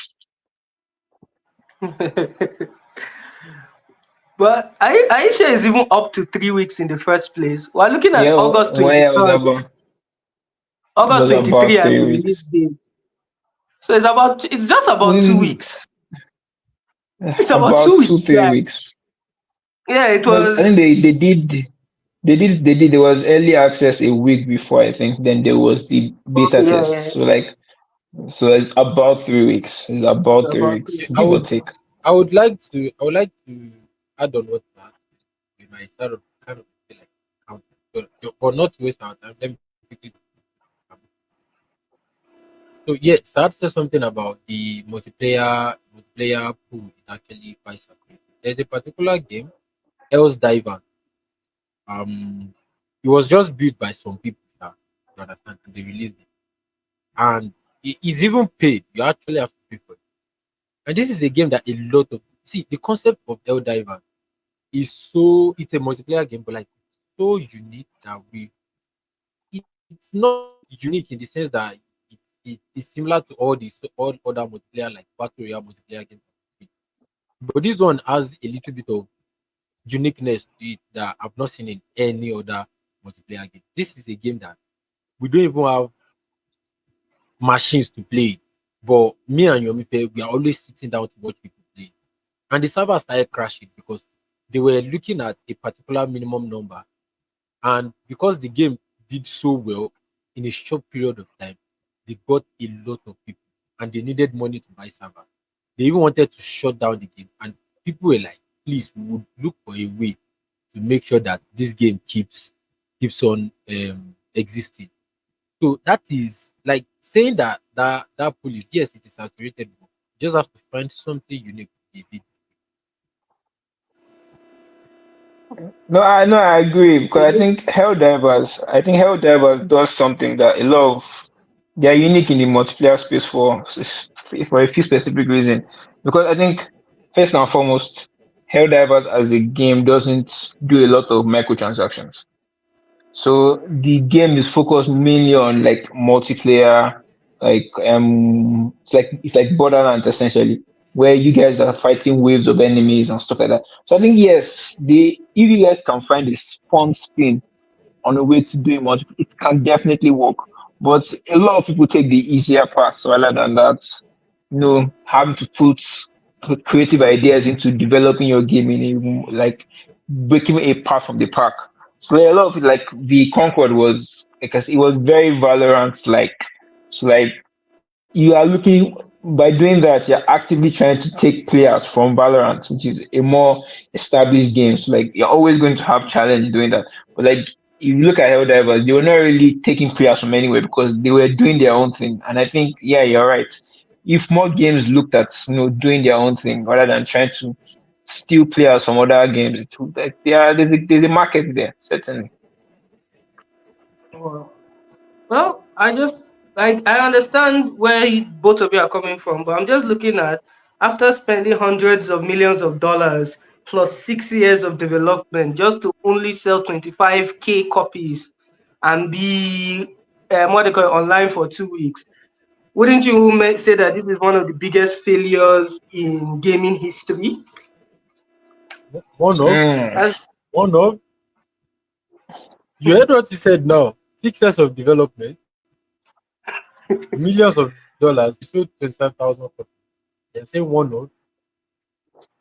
But Aisha is even up to 3 weeks in the first place. We're looking at Yeah, August when I was 23rd, about it August was 23 about as three the release weeks. date. So it's just about two Mm, weeks. It's about two about two, weeks. three Yeah. weeks. Yeah, it No, I was. think they did there was early access a week before I think. Then there was the beta Okay, yeah, test. yeah. So it's about 3 weeks. It's It's about three about weeks, I give or would take. I would like to add on what that we might sort of kind of feel like counter. But not to waste our time. Let me quickly. So yeah, Sad said something about the multiplayer pool is actually quite saturated. There's a particular game, Else Diver. Um, it was just built by some people. You understand? And they released it, and it is even paid. You actually have to pay for it. And this is a game that a lot of see the concept of El Diver is so it's a multiplayer game, but like so unique that it's not unique in the sense that it is similar to all other multiplayer like battle royale multiplayer games. But this one has a little bit of uniqueness to it that I've not seen in any other multiplayer game. This is a game that we don't even have machines to play it. But me and Yomipe, we are always sitting down to watch people play. And the server started crashing because they were looking at a particular minimum number. And because the game did so well in a short period of time, they got a lot of people and they needed money to buy server. They even wanted to shut down the game. And people were like, please, we would look for a way to make sure that this game keeps on existing. So that is like saying that police, yes, it is saturated, but you just have to find something unique. No, I agree because I think Hell Divers does something that a lot of they are unique in the multiplayer space for a few specific reasons. Because I think first and foremost, Helldivers as a game doesn't do a lot of microtransactions. So the game is focused mainly on like multiplayer, like it's like Borderlands essentially, where you guys are fighting waves of enemies and stuff like that. So I think yes, the if you guys can find a fun spin on a way to do it can definitely work. But a lot of people take the easier path rather than that. Having to put creative ideas into developing your game like breaking a path from the pack. So a lot of it, like the Concord was because it was very Valorant like. So like you are looking by doing that, you're actively trying to take players from Valorant, which is a more established game. So like you're always going to have challenge doing that. But like if you look at Helldivers, they were not really taking players from anywhere because they were doing their own thing. And I think, yeah, you're right. If more games looked at doing their own thing rather than trying to steal players from other games, it would, like there's a market there, certainly. Wow. Well, I just like I understand where both of you are coming from, but I'm just looking at after spending hundreds of millions of dollars plus 6 years of development just to only sell 25K copies and be what they call it, online for 2 weeks. Wouldn't you say that this is one of the biggest failures in gaming history? One of, Mm. As one of. You heard what he said now. 6 years of development, millions of dollars. You sold 25,000 copies. Then say one of.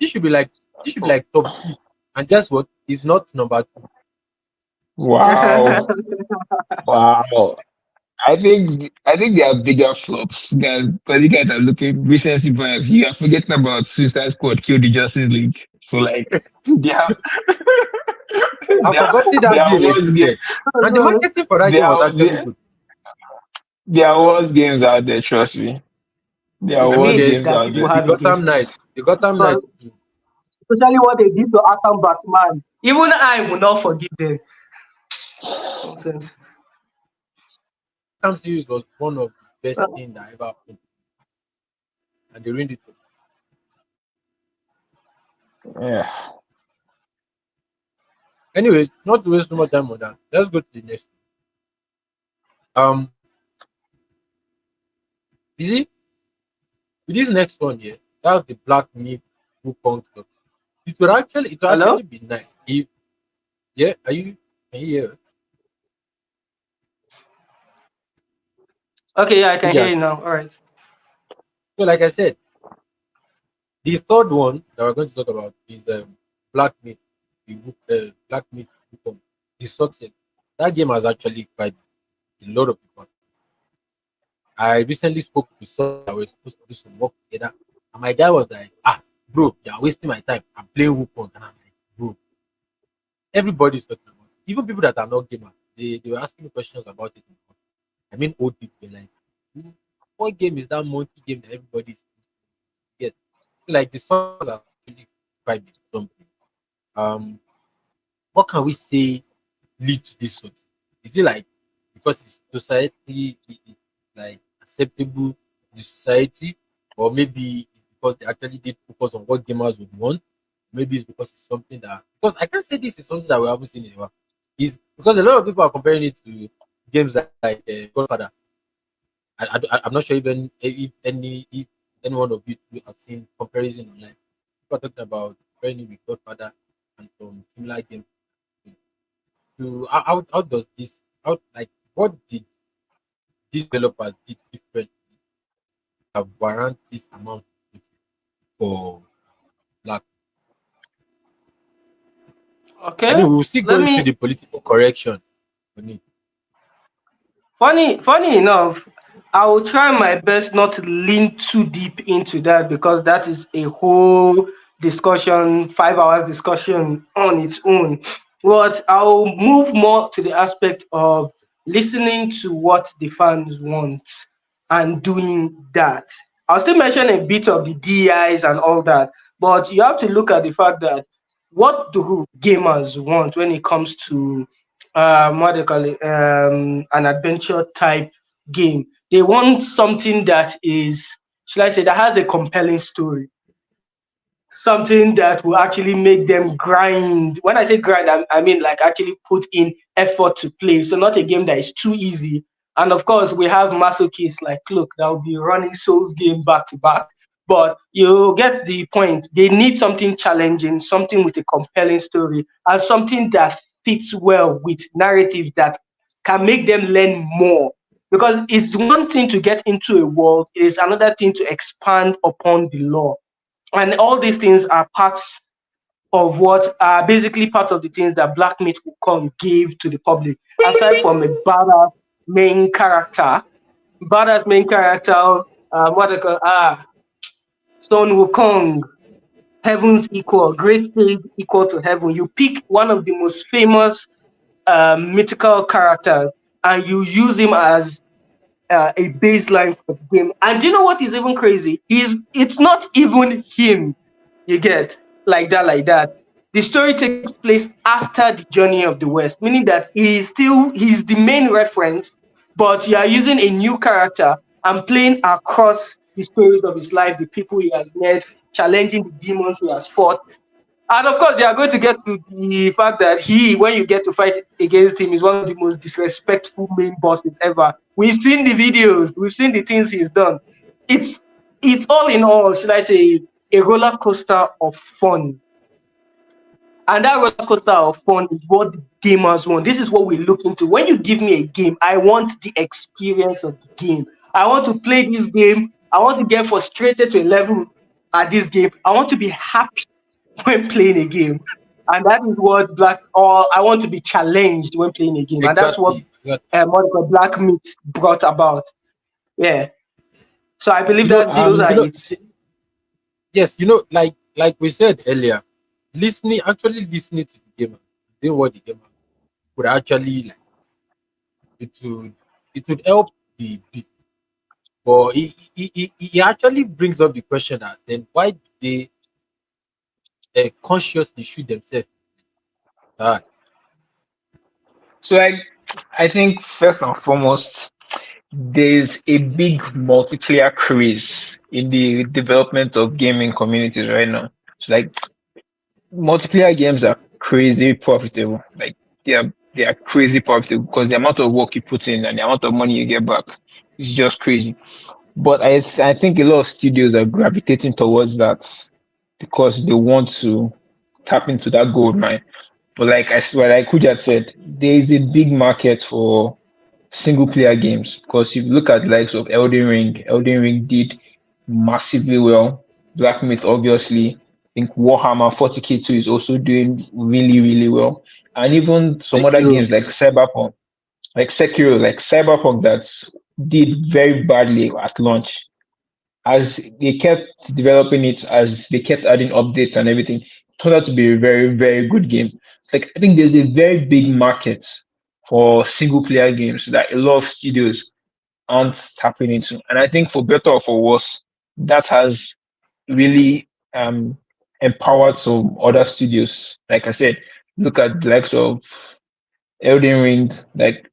This should be like top two. And guess what? It's not number two. Wow. Wow. I think there are bigger flops, guys. Because you guys are looking recency bias. You are forgetting about Suicide Squad killed the Justice League. So like there are I there are, forgot see there that are game worse games. existed. And the marketing for that There game was are actually there, good. there are worse games out there. Trust me. There are I it's mean, worse hate there's games that out people the there. have Gotham against Knight. it. The Gotham Knight. Because especially what they did to Arkham Batman. Even I will not forgive them. Nonsense. Gotham series was one of the best Uh, things that ever happened. And they ruined it. Yeah. Anyways, not to waste too much time on that. Let's go to the next one. You see, with this next one here, that's the black meat Wukong stuff. It would actually Hello? be nice if yeah, can you hear? Okay, yeah, I can hear Yeah. you now. All right. So like I said, the third one that we're going to talk about is black meat, black meat Wukong. The success. That game has actually quite a lot of people. I recently spoke to someone that we're supposed to do some work together, and my guy was like, bro, you're wasting my time. I'm playing Wukong. And I'm like, bro, everybody's talking about it. Even people that are not gamers, they were asking me questions about it. I mean, old people were like, what game is that monkey game that everybody's get? Like, the songs are actually quite big. Something. Um, what can we say lead to this sort? Is it like because it's society, like acceptable to the society, or maybe it's because they actually did focus on what gamers would want? Maybe it's because it's something that because I can't say this is something that we haven't seen in a while. Is because a lot of people are comparing it to games like Godfather. I'm not sure even if any one of you two have seen comparison online. People are talking about comparing it with Godfather and some similar games. To how does this how like what did these developers did differently that warrant this amount for black? I Okay. mean, we'll still go Let into me the political correction on it. funny enough, I will try my best not to lean too deep into that because that is a whole discussion, 5 hours discussion on its own. But I'll move more to the aspect of listening to what the fans want and doing that. I'll still mention a bit of the DIs and all that, but you have to look at the fact that what do gamers want when it comes to what they call it, an adventure type game. They want something that is, should I say, that has a compelling story. something that will actually make them grind. When I say grind, I mean like actually put in effort to play. So not a game that is too easy. And of course, we have masochists like look that will be running Souls game back to back. But you get the point. They need something challenging, something with a compelling story, and something that fits well with narrative that can make them learn more. Because it's one thing to get into a world, it is another thing to expand upon the lore. And all these things are parts of what are basically part of the things that Black Myth Wukong gave to the public, aside from a badass main character. Badass main character, what they call, Stone Wukong, Heaven's equal, great stage equal to heaven. You pick one of the most famous mythical characters and you use him as a baseline for the game. And do you know what is even crazy? Is it's not even him. You get like that. The story takes place after the journey of the West, meaning that he's the main reference, but you are using a new character and playing across the stories of his life, the people he has met, challenging the demons he has fought, and of course, they are going to get to the fact that when you get to fight against him, is one of the most disrespectful main bosses ever. We've seen the videos, we've seen the things he's done. It's it's all in all, should I say, a roller coaster of fun. And that roller coaster of fun is what the gamers want. This is what we look into. When you give me a game, I want the experience of the game. I want to play this game. I want to get frustrated to a level at this game. I want to be happy when playing a game. And that is what or I want to be challenged when playing a game. And that's what Exactly. Yeah. Monica Black Myth brought about. Yeah. So I believe You know, that those are it. yes, like we said earlier, listening to the gamer, doing what the gamer would actually like, it would it would help the beat. But it actually brings up the question that then why do they consciously shoot themselves? Uh, So I think first and foremost, there's a big multiplayer craze in the development of gaming communities right now. So multiplayer games are crazy profitable. They are crazy profitable because the amount of work you put in and the amount of money you get back is just crazy. But I think a lot of studios are gravitating towards that because they want to tap into that gold mine. But like Kujat said, there is a big market for single player games because if you look at the likes of Elden Ring did massively well. Black Myth, obviously. I think Warhammer 40K2 is also doing really, really well. And even some other Sekiro, games like Cyberpunk, like Sekiro, like Cyberpunk that did very badly at launch. As they kept developing it, as they kept adding updates and everything, it turned out to be a very, very good game. It's like I think there's a very big market for single player games that a lot of studios aren't tapping into. And I think for better or for worse, that has really empowered some other studios. Like I said, look at the likes of Elden Ring. Like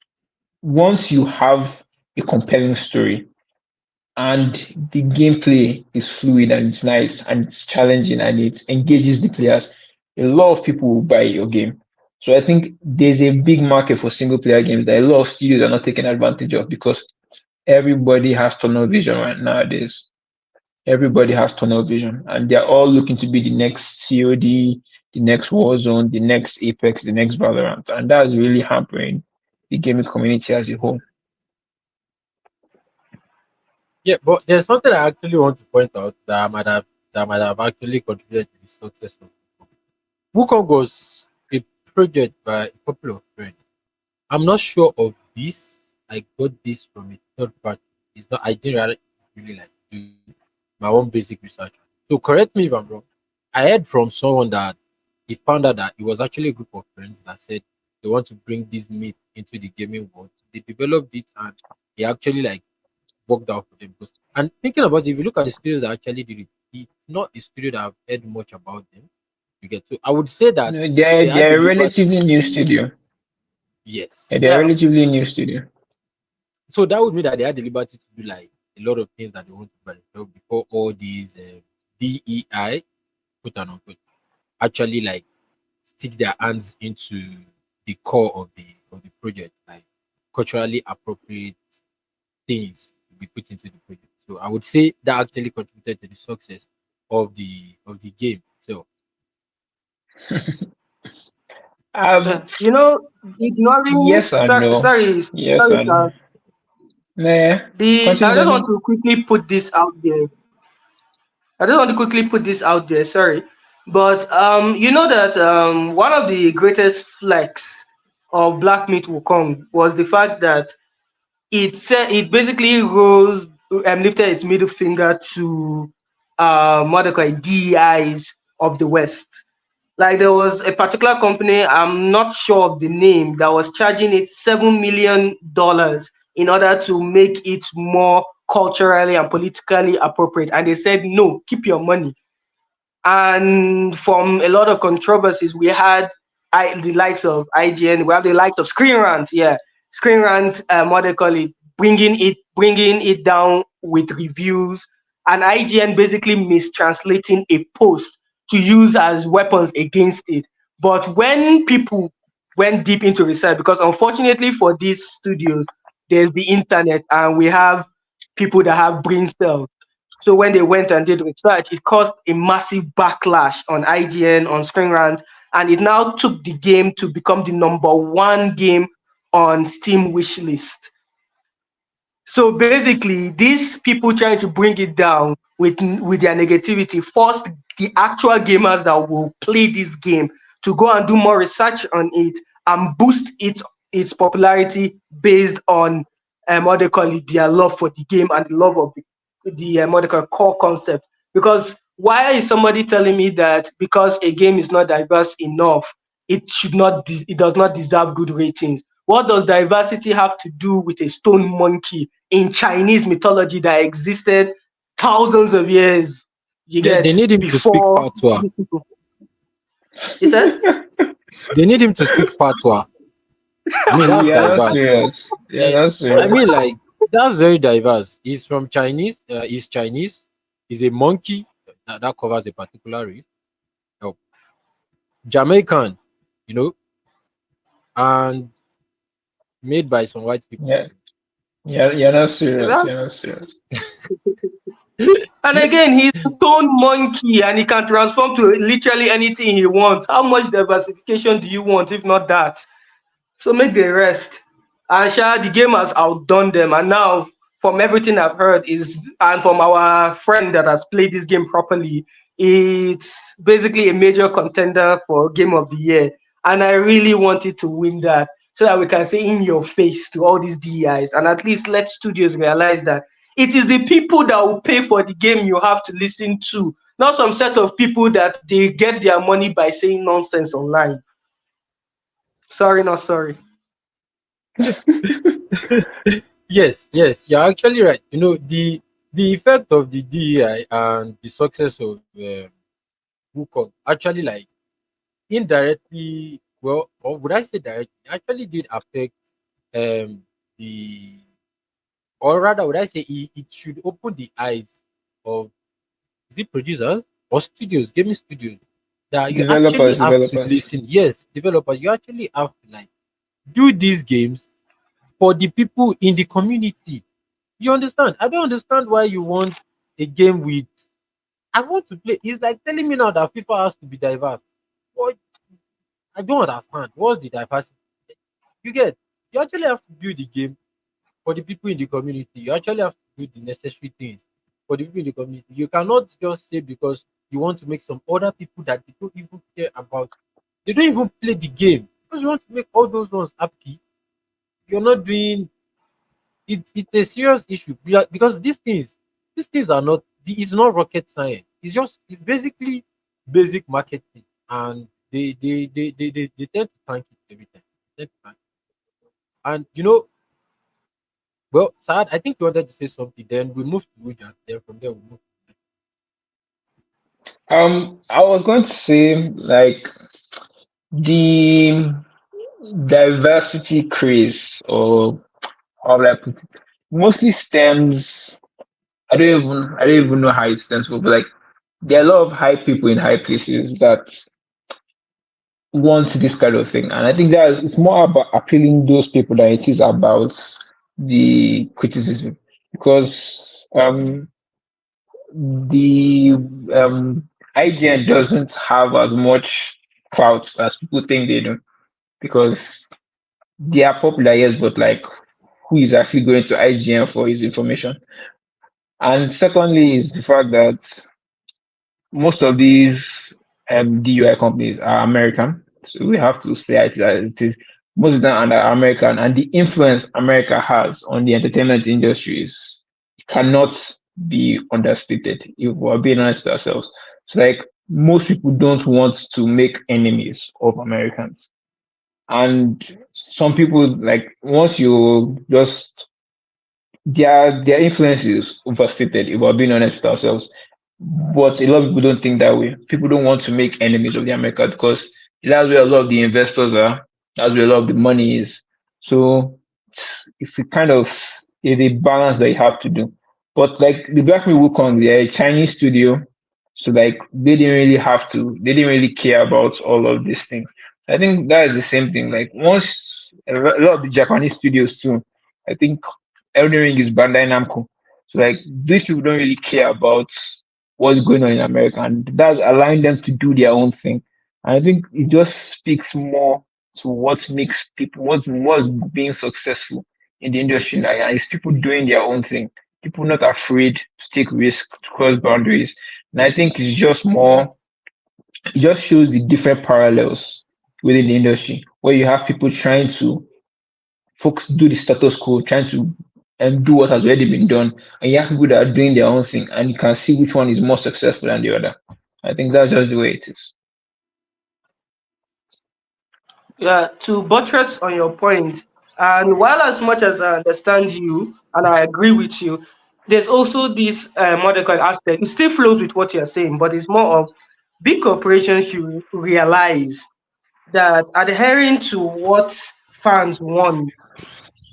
once you have a compelling story and the gameplay is fluid and it's nice and it's challenging and it engages the players, a lot of people will buy your game. So I think there's a big market for single player games that a lot of studios are not taking advantage of because everybody has tunnel vision right nowadays. Everybody has tunnel vision, and they're all looking to be the next COD, the next Warzone, the next Apex, the next Valorant, and that's really hampering the gaming community as a whole. yeah, but there's something I actually want to point out that might have actually contributed to the success of Wukong was a project by a couple of friends. I'm not sure of this. I got this from a third party. It's not. I didn't really like do my own basic research. So correct me if I'm wrong. I heard from someone that he found out that it was actually a group of friends that said they want to bring this myth into the gaming world. They developed it and they actually like worked out for them. Because and thinking about it, if you look at the studios that actually did it, it's not a studio that I've heard much about them. You get to. I would say that No, they they're had the they're a liberty relatively to new do studio. yes. Yeah, they're a Yeah. relatively new studio. So that would mean that they had the liberty to do like a lot of things that they want to by themselves before all these DEI. quote and unquote, actually like stick their hands into the core of the project, like culturally appropriate things to be put into the project. So I would say that actually contributed to the success of the game. So Um, You know, ignoring yes and no. sorry, Yes and no. sir. Nah, The I continue, just want Dami. to quickly put this out there. I just want to quickly put this out there. Sorry, but you know that one of the greatest flex of Black Myth Wukong was the fact that it said it basically rose lifted its middle finger to what they call it, DEIs of the West. Like there was a particular company, I'm not sure of the name, that was charging it $7 million in order to make it more culturally and politically appropriate. And they said, no, keep your money. And from a lot of controversies, we had the likes of IGN, we have the likes of Screen Rant, yeah, Screen Rant, what they call it, bringing it down with reviews, and IGN basically mistranslating a post to use as weapons against it. But when people went deep into research, because unfortunately for these studios, there's the internet, and we have people that have brain cells. So when they went and did research, it caused a massive backlash on IGN, on Screen Rant, and it now took the game to become the number one game on Steam wishlist. So basically, these people trying to bring it down with their negativity forced the actual gamers that will play this game to go and do more research on it and boost its popularity based on what they call it, their love for the game and the love of the what they call core concept. Because why is somebody telling me that because a game is not diverse enough, it does not deserve good ratings? What does diversity have to do with a stone monkey in Chinese mythology that existed thousands of years? You they get need him to speak before patois. these people. You said? They need him to speak patois. I mean, that's Yeah, that's diverse. serious. Yeah, Eh, that's I mean, serious. like that's very diverse. He's from Chinese. He's Chinese. He's a monkey that covers a particular race. Uh, Jamaican, you know, and made by some white people. Yeah, yeah, you're not serious. That- You're not serious. And again, he's a stone monkey and he can transform to literally anything he wants. How much diversification do you want if not that? So make the rest. And Sha, the game has outdone them. And now, from everything I've heard, is and from our friend that has played this game properly, it's basically a major contender for Game of the Year. And I really wanted to win that so that we can say in your face to all these DEIs and at least let studios realize that it is the people that will pay for the game you have to listen to, not some set of people that they get their money by saying nonsense online. Sorry, not sorry. Yes, yes, you're actually right. You know, the effect of the DEI and the success of Wukong actually like indirectly, well, or would I say directly, actually did affect the, or rather would I say it should open the eyes of, is it producers or studios, gaming studios, that you actually Developers, have to developers. listen. Yes, developers, you actually have to like do these games for the people in the community. You understand? I don't understand why you want a game with, I want to play. It's like telling me now that FIFA has to be diverse. What, I don't understand. What's the diversity? You get, you actually have to build the game for the people in the community. You actually have to do the necessary things for the people in the community. You cannot just say because you want to make some other people that they don't even care about, they don't even play the game, because you want to make all those ones happy. You're not doing it. It's a serious issue because these things are not, it's not rocket science. It's basically basic marketing, and they tend to tank it every time. They tend to tank it. And you know, well, Saad, I think you wanted to say something. Then we move to Ruja. Then from there we move. I was going to say like the diversity craze, or how will I put it, mostly stems. I don't even know how it stems from, but like there are a lot of high people in high places that want this kind of thing. And I think that it's more about appealing those people than it is about the criticism. Because the IGN doesn't have as much clout as people think they do. Because they are popular, yes, but like who is actually going to IGN for his information? And secondly is the fact that most of these DUI companies are American. So we have to say it as it is. Most of them are American, and the influence America has on the entertainment industries cannot be understated if we're being honest with ourselves. So, like, most people don't want to make enemies of Americans. And some people, like, once you just their influence is overstated if we're being honest with ourselves. But a lot of people don't think that way. People don't want to make enemies of the America because that's where a lot of the investors are. That's where a lot of the money is. So it's a kind of it's a balance that you have to do. But like the Black Mirror Wukong, they're a Chinese studio. So like they didn't really have to, they didn't really care about all of these things. I think that is the same thing. Like once a lot of the Japanese studios too, I think Elden Ring is Bandai Namco. So like these people don't really care about what's going on in America, and that's allowing them to do their own thing. And I think it just speaks more to what makes people what's being successful in the industry now. And it's people doing their own thing, people not afraid to take risks, to cross boundaries. And I think it's just more it just shows the different parallels within the industry where you have people trying to folks do the status quo, trying to and do what has already been done, and you have people that are doing their own thing, and you can see which one is more successful than the other. I think that's just the way it is. Yeah, to buttress on your point, and while as much as I understand you and I agree with you, there's also this medical aspect. It still flows with what you're saying, but it's more of big corporations should realize that adhering to what fans want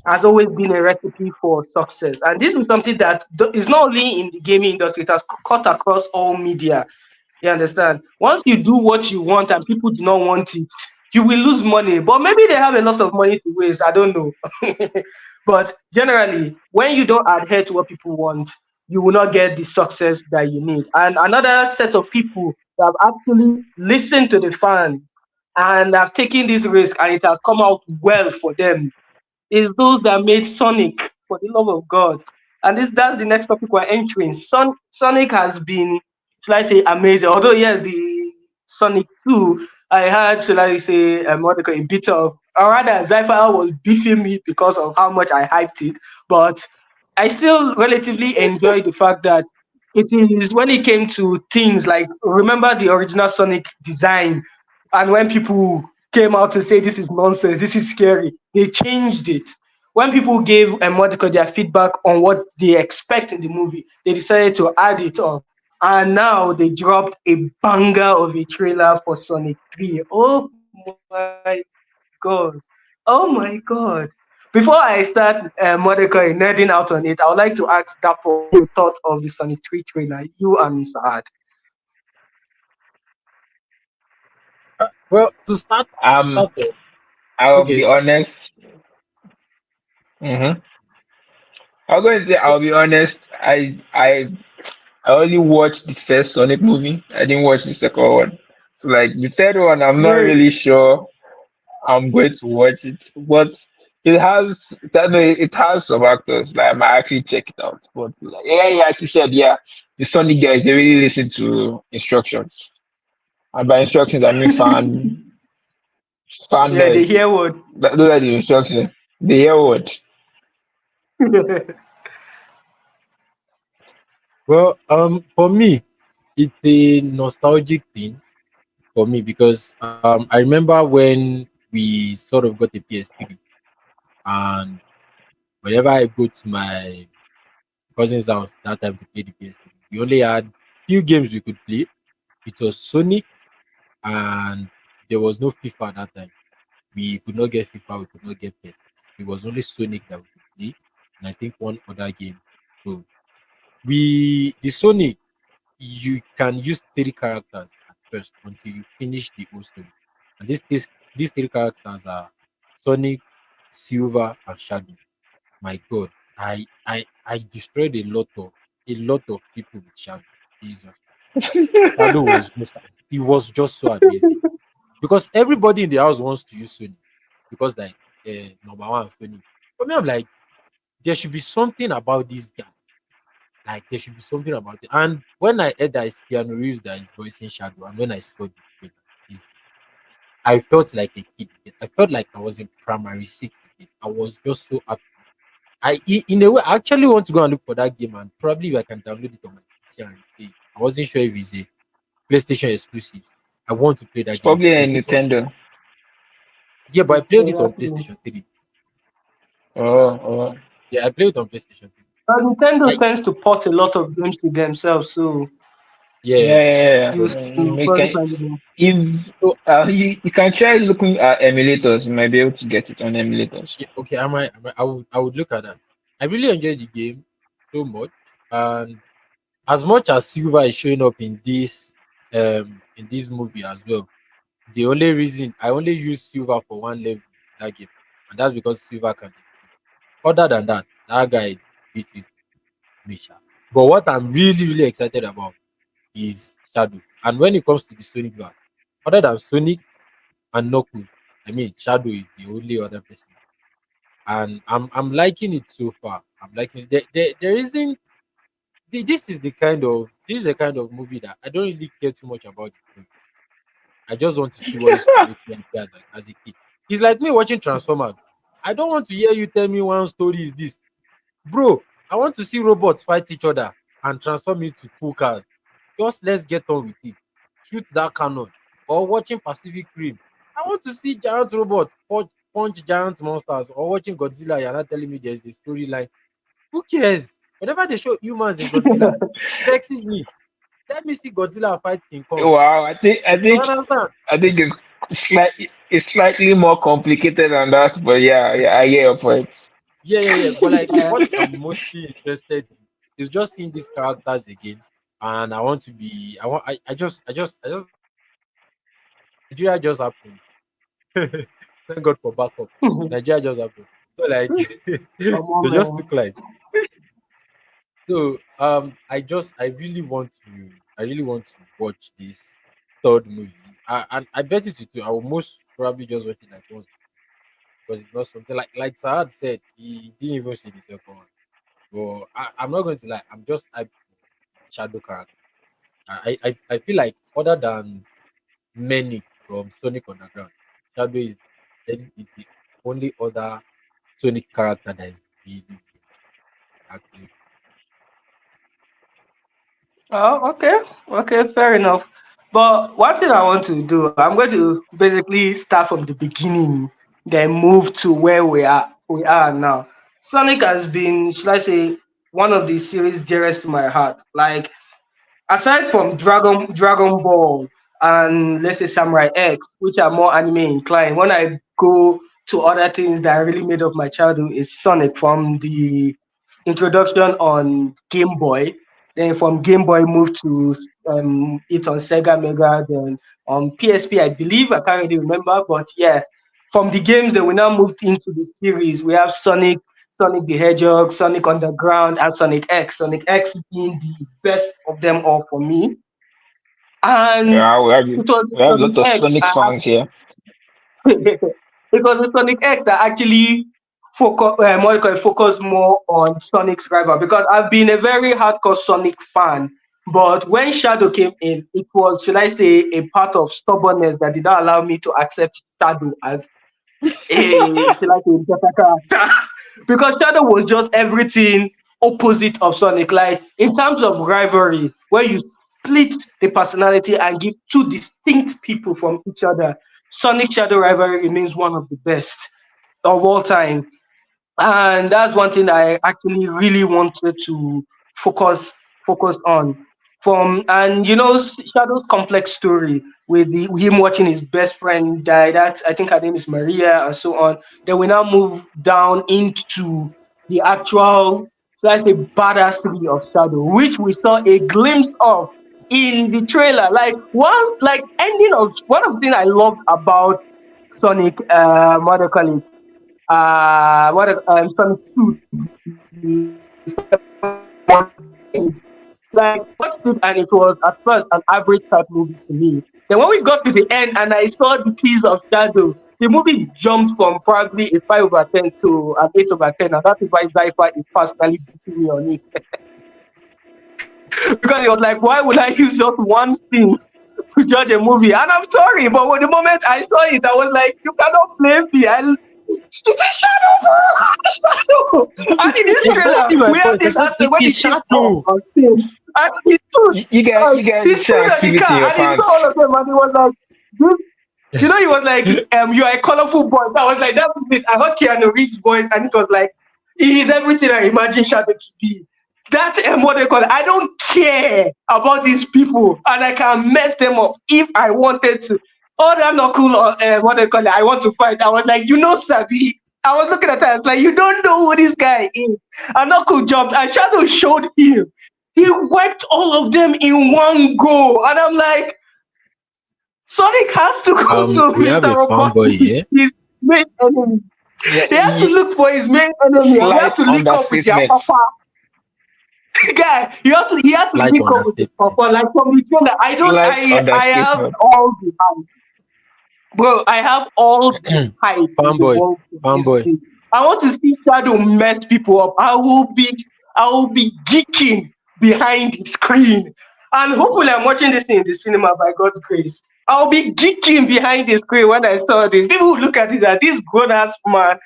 has always been a recipe for success. And this is something that is not only in the gaming industry, it has cut across all media. You understand? Once you do what you want and people do not want it, you will lose money. But maybe they have a lot of money to waste. I don't know. But generally, when you don't adhere to what people want, you will not get the success that you need. And another set of people that have actually listened to the fans and have taken this risk and it has come out well for them is those that made Sonic, for the love of God. And this that's the next topic we're entering. Sonic has been, shall I say, amazing. Although yes, the Sonic 2, I had, shall I say, what they call a bit of, or rather, Zypher was beefing me because of how much I hyped it. But I still relatively enjoy the fact that it is when it came to things like remember the original Sonic design, and when people came out to say this is nonsense, this is scary, they changed it. When people gave Modico their feedback on what they expect in the movie, they decided to add it up. And now they dropped a banger of a trailer for Sonic 3. Oh my God. Oh my God. Before I start Mordecai nerding out on it, I would like to ask Dapo what you thought of the Sonic 3 trailer, you and Saad. Well, to start Um, off, I'll okay, be start. honest. hmm I'm going to say I'll be honest. I only watched the first Sonic movie. I didn't watch the second one. So like the third one, I'm not Really? really sure I'm going to watch it, but it has some actors. Like I might actually check it out. But like, yeah, like you said, yeah, the Sonic guys they really listen to instructions, and by instructions I mean fan Yeah, they hear noise. what. Those are the instructions. They hear what? Well, for me, it's a nostalgic thing for me because I remember when we sort of got a PS3, and whenever I go to my cousin's house that time to play the PS3, we only had few games we could play. It was Sonic, and there was no FIFA at that time. We could not get FIFA, we could not get PES. It was only Sonic that we could play, and I think one other game. So the Sonic. you can use three characters at first until you finish the whole story. And these three characters are Sonic, Silver, and Shadow. My God, I destroyed a lot of people with Shadow. Jesus, Shadow was just he was just so amazing because everybody in the house wants to use Sonic because like number one Sonic. For me, I'm like there should be something about this guy. Like there should be something about it. And when I heard that it's Keanu Reeves that is voicing Shadow, and when I saw the trailer, Jesus, I felt like a kid again. I felt like I was in primary six again. I was just so happy. In a way, I actually want to go and look for that game, and probably if I can download it on my PC and play it. I wasn't sure if it's a PlayStation exclusive. I want to play It's that game. probably I'm a waiting for it. Nintendo. Yeah, but I played it on Exactly. PlayStation 3. Oh, oh. Yeah, I played it on PlayStation 3. But Nintendo I, tends to port a lot of games to themselves, so yeah, Yeah, you yeah, yeah. will probably find it. If so you can try looking at emulators, you might be able to get it on emulators. yeah, okay, I would look at that. I really enjoyed the game so much, and as much as Silver is showing up in this movie as well, the only reason I only use Silver for one level in that game, and that's because Silver can. Other than that, that guy beat his Misha. But what I'm really really excited about is Shadow, and when it comes to the Sonic verse, other than Sonic and Knuckles, I mean Shadow is the only other person, and I'm liking it so far. I'm liking it. There isn't this is the kind of movie that I don't really care too much about the story. I just want to see what used to make me happy as a kid. It's like me watching Transformers. I don't want to hear you tell me one story is this. Bro, I want to see robots fight each other and transform into cool cars. Just let's get on with it. Shoot that cannon. Or watching Pacific Rim. I want to see giant robots punch giant monsters. Or watching Godzilla, you're not telling me there's a storyline. Who cares? Whenever they show humans in Godzilla, it vexes me. Let me see Godzilla fight King Kong. Wow, I think I You think understand? I think it's slightly more complicated than that, but yeah, yeah, I get your point. Yeah. But like Yeah. what I'm mostly interested in is just seeing these characters again. And I want to be I just Nigeria just happened. Thank God for backup. Nigeria just happened. So like Come on, they just man. took like so I really want to watch this third movie. And I bet it to I will most probably just watch it like once because it's not something like Saad said, he didn't even see the second one. But I'm not going to lie, I'm just a shadow character. I feel like other than many from Sonic Underground, Shadow is the only other Sonic character that is really good, actually. Oh, okay. Okay, fair enough. But one thing I want to do, I'm going to basically start from the beginning, then move to where we are now. Sonic has been, should I say, one of the series dearest to my heart. Like aside from Dragon Ball and let's say Samurai X, which are more anime inclined, when I go to other things that really made up my childhood is Sonic from the introduction on Game Boy. Then from Game Boy moved to it on Sega Mega, then on PSP, I believe. I can't really remember, but yeah. From the games that we now moved into the series, we have Sonic the Hedgehog, Sonic Underground, and Sonic X. Sonic X being the best of them all for me. And Yeah, it was we have a Sonic lot of X. Sonic fans here. It was the Sonic X that actually focus more on Sonic's rival because I've been a very hardcore Sonic fan. But when Shadow came in, it was, should I say, a part of stubbornness that did not allow me to accept Shadow as if you like a better character. Because Shadow was just everything opposite of Sonic. Like in terms of rivalry, where you split the personality and give two distinct people from each other, Sonic Shadow rivalry remains one of the best of all time. And that's one thing I actually really wanted to focus focus on. From and Shadow's complex story with him watching his best friend die. That I think her name is Maria and so on. Then we now move down into the actual, so that's the badassry of Shadow, which we saw a glimpse of. in the trailer. Like ending of one of the things I loved about Sonic, what do you call it? Sonic 2, the like watched it and it was at first an average type movie to me. Then when we got to the end and I saw the piece of shadow, the movie jumped from probably a 5/10 to an 8/10, and that is why Zypher is personally beating me on it. Because he was like, why would I use just one thing to judge a movie? And I'm sorry, but when the moment I saw it, I was like, you cannot blame me. It's a shadow, bro. Shadow. And in this trailer, Exactly my we have point. I this said aspect it when he is sees Tom shadow. on stage. And You guys he's see still in the activity in car your and he pants. saw all of them and he was like, this, he was like, you are a colorful boy. So I was like, that's it. I heard Keanu Reeves' voice and it was like, he is everything I imagine Shadow to be. That what they call it. I don't care about these people and I can mess them up if I wanted to. Oh, they're not cool or what they call it. I want to fight. I was like, Sabi. I was looking at that. I was like, you don't know who this guy is. And Knuckle jumped and Shadow showed him. He wiped all of them in one go. And I'm like, Sonic has to go to We have Mr. a fanboy Robotnik, here. his main enemy. Yeah, He has to look for his main enemy and they have slight to link up with their understatement. papa. Guy, he has to Slight link up with his understatement. papa. Like from the trailer, Slight I have understatement. all the hype. Bro, I have all the hype in the Fanboy. world for this Fanboy. thing. I want to see Shadow mess people up. I will be geeking behind the screen. And hopefully I'm watching this thing in the cinema by God's grace. I'll be geeking behind the screen when I saw this. People will look at it as this grown ass man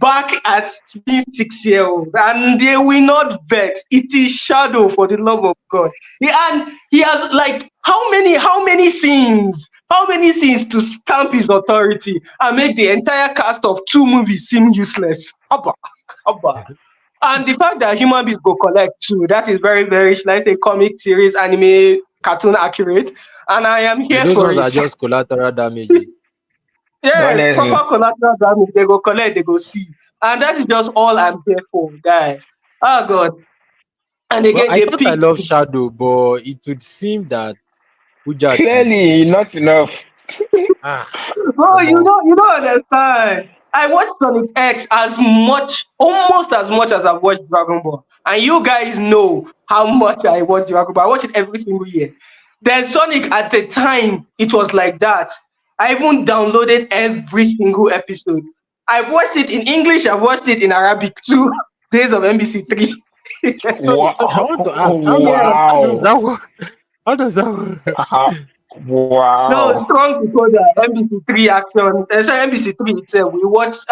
back at being 6 year old and they will not vex. It is Shadow for the love of God. And he has like how many scenes to stamp his authority and make the entire cast of 2 movies seem useless. Abba, abba. And the fact that human beings go collect too, that is very, very, like say, comic series, anime, cartoon accurate. And I am Yeah, here those for ones are it. just collateral damages. Yes, Honestly, proper collateral damage. They go collect, they go see. And that is just all I'm here for, guy. Oh God. And Well, again, I they thought I picked love Shadow, but it would seem that Ujat clearly is not enough. ah bro, Omo. you don't understand. I watched Sonic X almost as much as I've watched Dragon Ball. And you guys know how much I watch Dragon Ball. I watch it every single year. Then Sonic at the time, it was like that. I even downloaded every single episode. I've watched it in English, I've watched it in Arabic too. Days of NBC 3. So I Wow! want to ask Yeah. how does Wow! that work? How does that work? No, Wow! strong decoder, NBC 3 action. Sorry, NBC 3 itself. I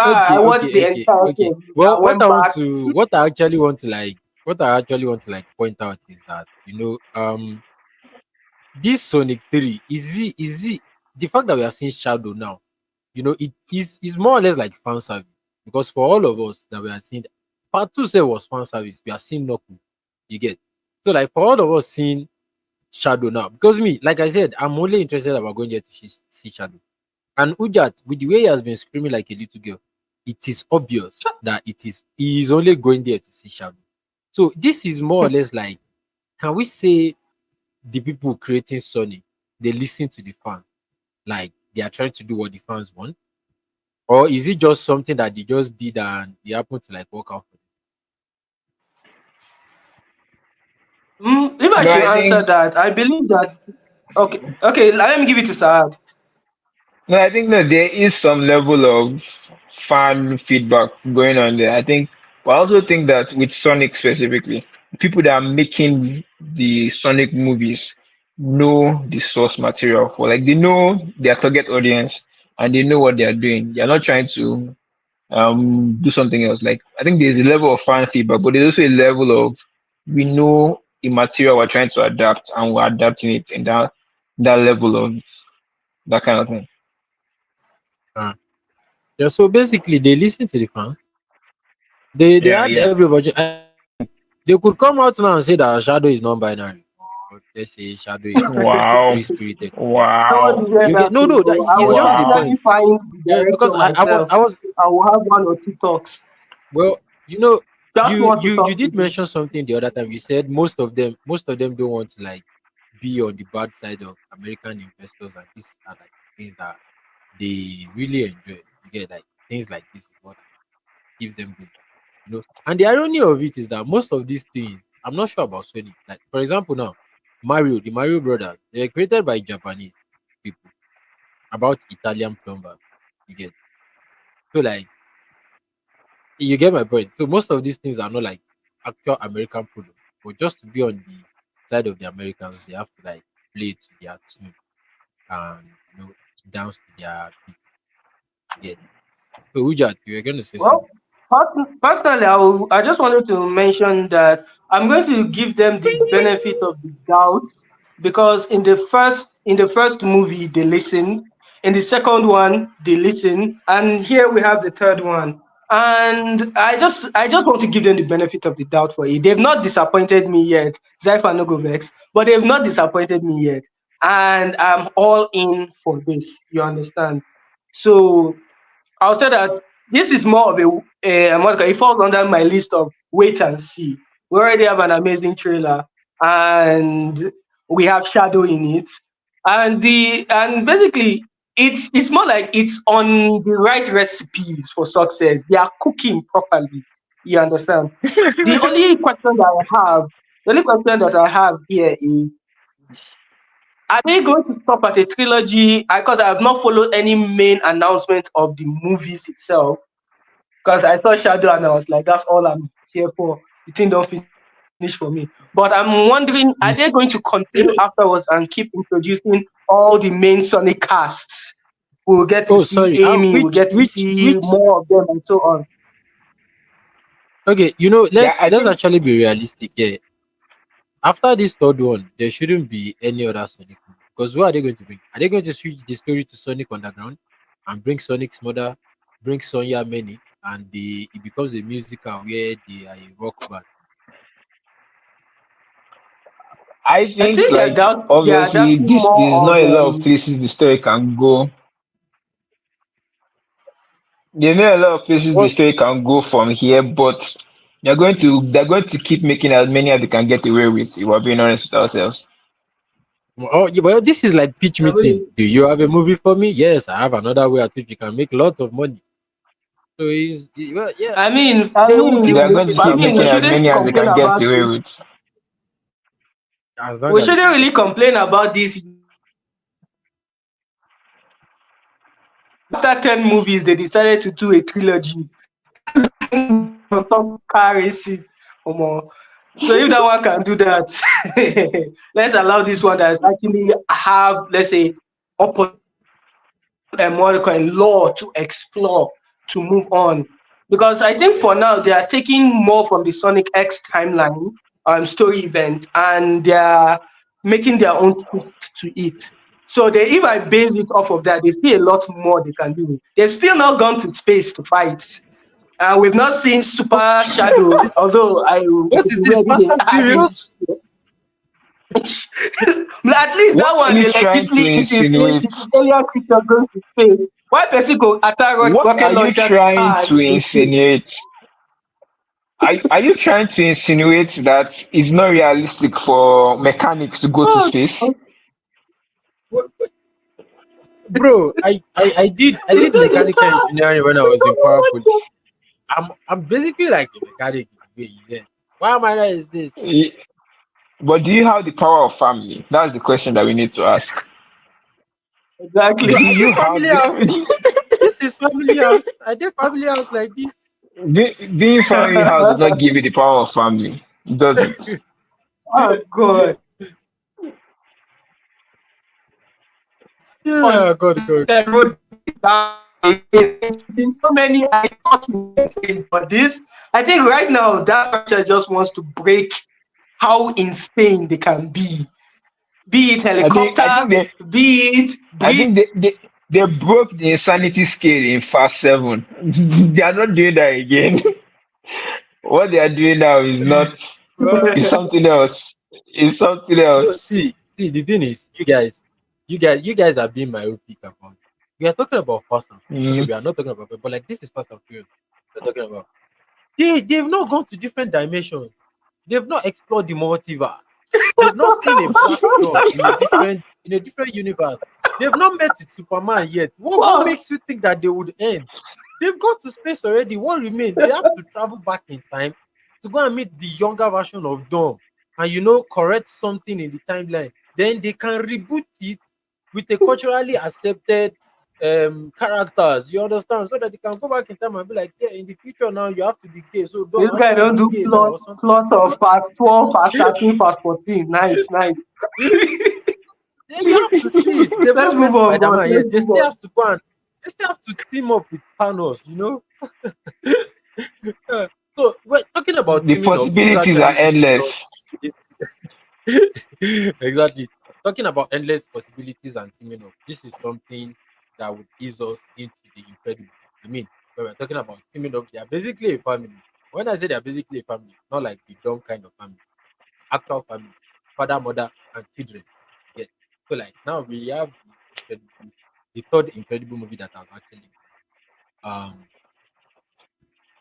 Okay, watched okay, the okay, entire okay. thing. I Well, went back. what I actually want to like point out is that this Sonic 3 is it the fact that we are seeing Shadow now, it is more or less like fan service because for all of us that we are seeing part two say was fan service, we are seeing Noku. You get so like for all of us seeing Shadow now because me, like I said, I'm only interested about going there to see Shadow. And Ujat, with the way he has been screaming like a little girl, it is obvious that he is only going there to see Shadow. So this is more or less like, can we say the people creating Sonic, they listen to the fans, like they are trying to do what the fans want, or is it just something that they just did and they happen to like work out for If I No, should I answer think that, I believe that. Okay. Let me give it to Saad. no, I think that there is some level of fan feedback going on there. I think, but I also think that with Sonic specifically, people that are making the Sonic movies know the source material for, like they know their target audience and they know what they are doing. They are not trying to do something else. Like I think there's a level of fan feedback, but there's also a level of we know the material we're trying to adapt and we're adapting it in that level of that kind of thing. yeah, so basically they listen to the fans. They Yeah, had yeah. everybody. They could come out now and say that Shadow is non-binary, or let's say Shadow is Wow. free spirited. I want Wow. to hear You get that no, thing, no. That bro. is I it's will just the Wow. definitely point. find the Yeah, director because myself. I was I will have 1 or 2 talks. well, Just you want to you talk you to did them. mention something the other time. You said most of them don't want to like be on the bad side of American investors, and these are like things that they really enjoy. You get like things like this is what keeps them going. And the irony of it is that most of these things, I'm not sure about Sony. Like for example, now Mario, the Mario Brothers, they were created by Japanese people about Italian plumbers. You get so like you get my point. So most of these things are not like actual American products, but just to be on the side of the Americans, they have to like play to their tune and dance to their beat. You get so Ujat, you were gonna say Well, something. personally, I just wanted to mention that I'm going to give them the benefit of the doubt because in the first movie they listened, in the second one they listened, and here we have the third one. And I just want to give them the benefit of the doubt for it. They've not disappointed me yet. Zypher no go vex, but they've not disappointed me yet. And I'm all in for this. You understand? So I'll say that this is more of a Monica. It falls under my list of wait and see. We already have an amazing trailer, and we have Shadow in it, and basically it's more like it's on the right recipes for success. They are cooking properly. You understand? The only question that the only question that I have here is: are they going to stop at a trilogy? Because I have not followed any main announcement of the movies itself because I saw Shadow and I was like, that's all I'm here for. The thing don't finish for me. But I'm wondering, are they going to continue afterwards and keep introducing all the main Sonic casts? We'll get to Oh, see sorry. Amy, we'll Which get to see which more of them and so on. Okay, Yeah, let's I let's think actually be realistic here. After this third one, there shouldn't be any other Sonic movie. Because who are they going to bring? Are they going to switch the story to Sonic Underground and bring Sonic's mother, bring Sonya Many, and it becomes a musical where they are a rock band? I I think think like they are obviously adapting this there's more not of a lot of places the story can go. There's not a lot of places the What? story can go from here, but they're going to keep making as many as they can get away with, if we're being honest with ourselves. Oh, yeah, well, this is like pitch meeting. Do you have a movie for me? Yes, I have another way at which you can make lots of money. So well, yeah, I mean, I they will keep They're mean, going to making I keep that mean, making we money as shouldn't many as they complain can get about away it. with. as long We as they shouldn't can get really it. complain about this. After 10 movies, they decided to do a trilogy on top car racing. Omo. So if that one can do that, let's allow this one that actually have, let's say, more law to explore to move on. Because I think for now they are taking more from the Sonic X timeline story event and they are making their own twist to it. So they if I base it off of that, there's still a lot more they can do. They've still not gone to space to fight. We've not seen What, Super Shadow, although I what would is be this? ready Fast they and add him Furious? this year. At least that What are one you they trying to legitly insinuate? it's alien creature going to space. Why person go attack What are rocket you launcher to trying and to in space? insinuate? Are you trying to insinuate that it's not realistic for mechanics to go to Oh, space? Bro, I did mechanical engineering when I was in Power Poly. I'm basically like a mechanic in a way, you get. Why am I not in this? Y- But do you have the power of family? That's the question that we need to ask. exactly. Do I did you have family the house. This is family house. I did family house like this. being family house does not give you the power of family, does it? Oh God. On Yeah, God. the road down there's so many I thought you were saying, but this I think right now that structure just wants to break how insane they can be it I think helicopters, be it I breathe. think they broke the insanity scale in Fast Seven. They are not doing that again. What they are doing now is not is Well, something else. It's something no, else. see, the thing is, you guys are being myopic about. We are talking about Fast and Furious. Okay, Mm. we are not talking about, but like this is Fast and Furious. We're talking about. They've not gone to different dimensions. They've not explored the multiverse. They've not seen a black John in a different universe. They've not met with Superman yet. What What? makes you think that they would end? They've gone to space already. What remains? They have to travel back in time to go and meet the younger version of Dom and correct something in the timeline. Then they can reboot it with a culturally accepted characters. You understand? So that they can go back in time and be like, yeah, in the future now you have to be gay. So Dom This guy actually don't be do gay now plot or something. plot of past 12, past 13, past 14. Nice, nice. Yeah, you have to see it. They've Let's not move met on, boss. Spider-Man Let's yet. move on. They still have to team up with Thanos. So we're talking about The teaming up. This possibilities are actually leads endless. us exactly. Talking about endless possibilities and teaming up. This is something that would ease us into the incredible. I mean, when we're talking about teaming up, they are basically a family. When I say they are basically a family, not like the dumb kind of family, actual family, father, mother, and children. Yes. So like now we have the third incredible movie that I've actually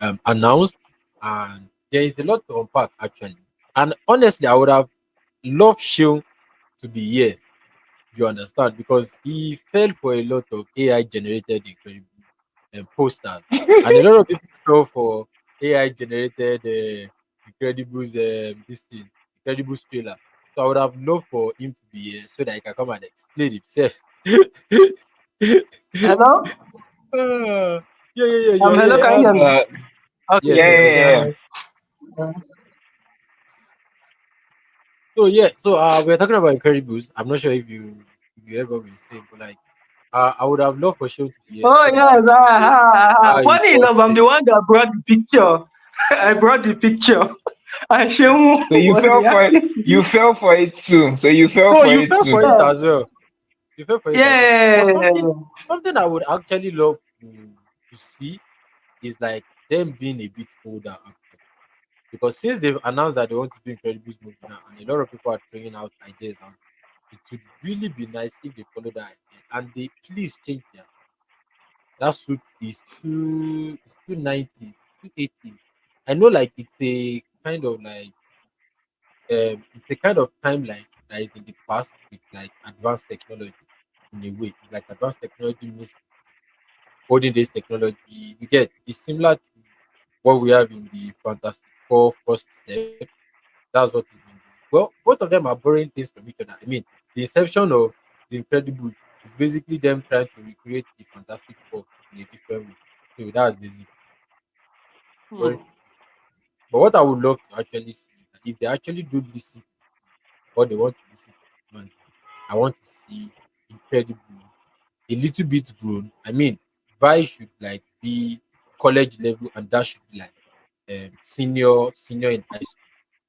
um, announced, and there is a lot to unpack actually. And honestly, I would have loved Shield to be here. You understand? Because he fell for a lot of AI generated incredible posters, and a lot of people fell for AI generated Incredibles this thing, Incredibles trailer. So I would have loved for him to be here so that he can come and explain himself. Hello? Ah, yeah, you're Hello, here. can you hear me? Uh, Okay, Yes, yeah, yes, okay, yes. yeah, yeah, yeah. nice. Uh, So yeah, so we're talking about Incredibles. I'm not sure if you ever will say, but like I would have loved for Show to be here Oh so that he yes, can explain how he funny got enough, I'm there. the one that brought the picture. I brought the picture. And Shemu So you was fell for it. reacting to You it. fell for it too. So you fell So for you it fell too. for it Yeah, as well. You fell for it as well. But yeah. something I would actually love to see is like them being a bit older actually. Because since they've announced that they want to do Incredibles movie now, and a lot of people are throwing out ideas out, it would really be nice if they follow that idea and they please change their that suit is 290, 280. I know like it's a kind of timeline that is in the past with like advanced technology in a way. It's like advanced technology means olden days technology. You get it's similar to what we have in the Fantastic Four first step. That's what is in the well, both of them are borrowing things from each other. I mean, the inception of the Incredible is basically them trying to recreate the Fantastic Four in a different way. So that's basic. Hmm. But what I would love to actually see is that if they actually do listen to what they want to listen to, man, I want to see incredible, a little bit grown. I mean, Vi should like be college level, and that should be like senior in high school,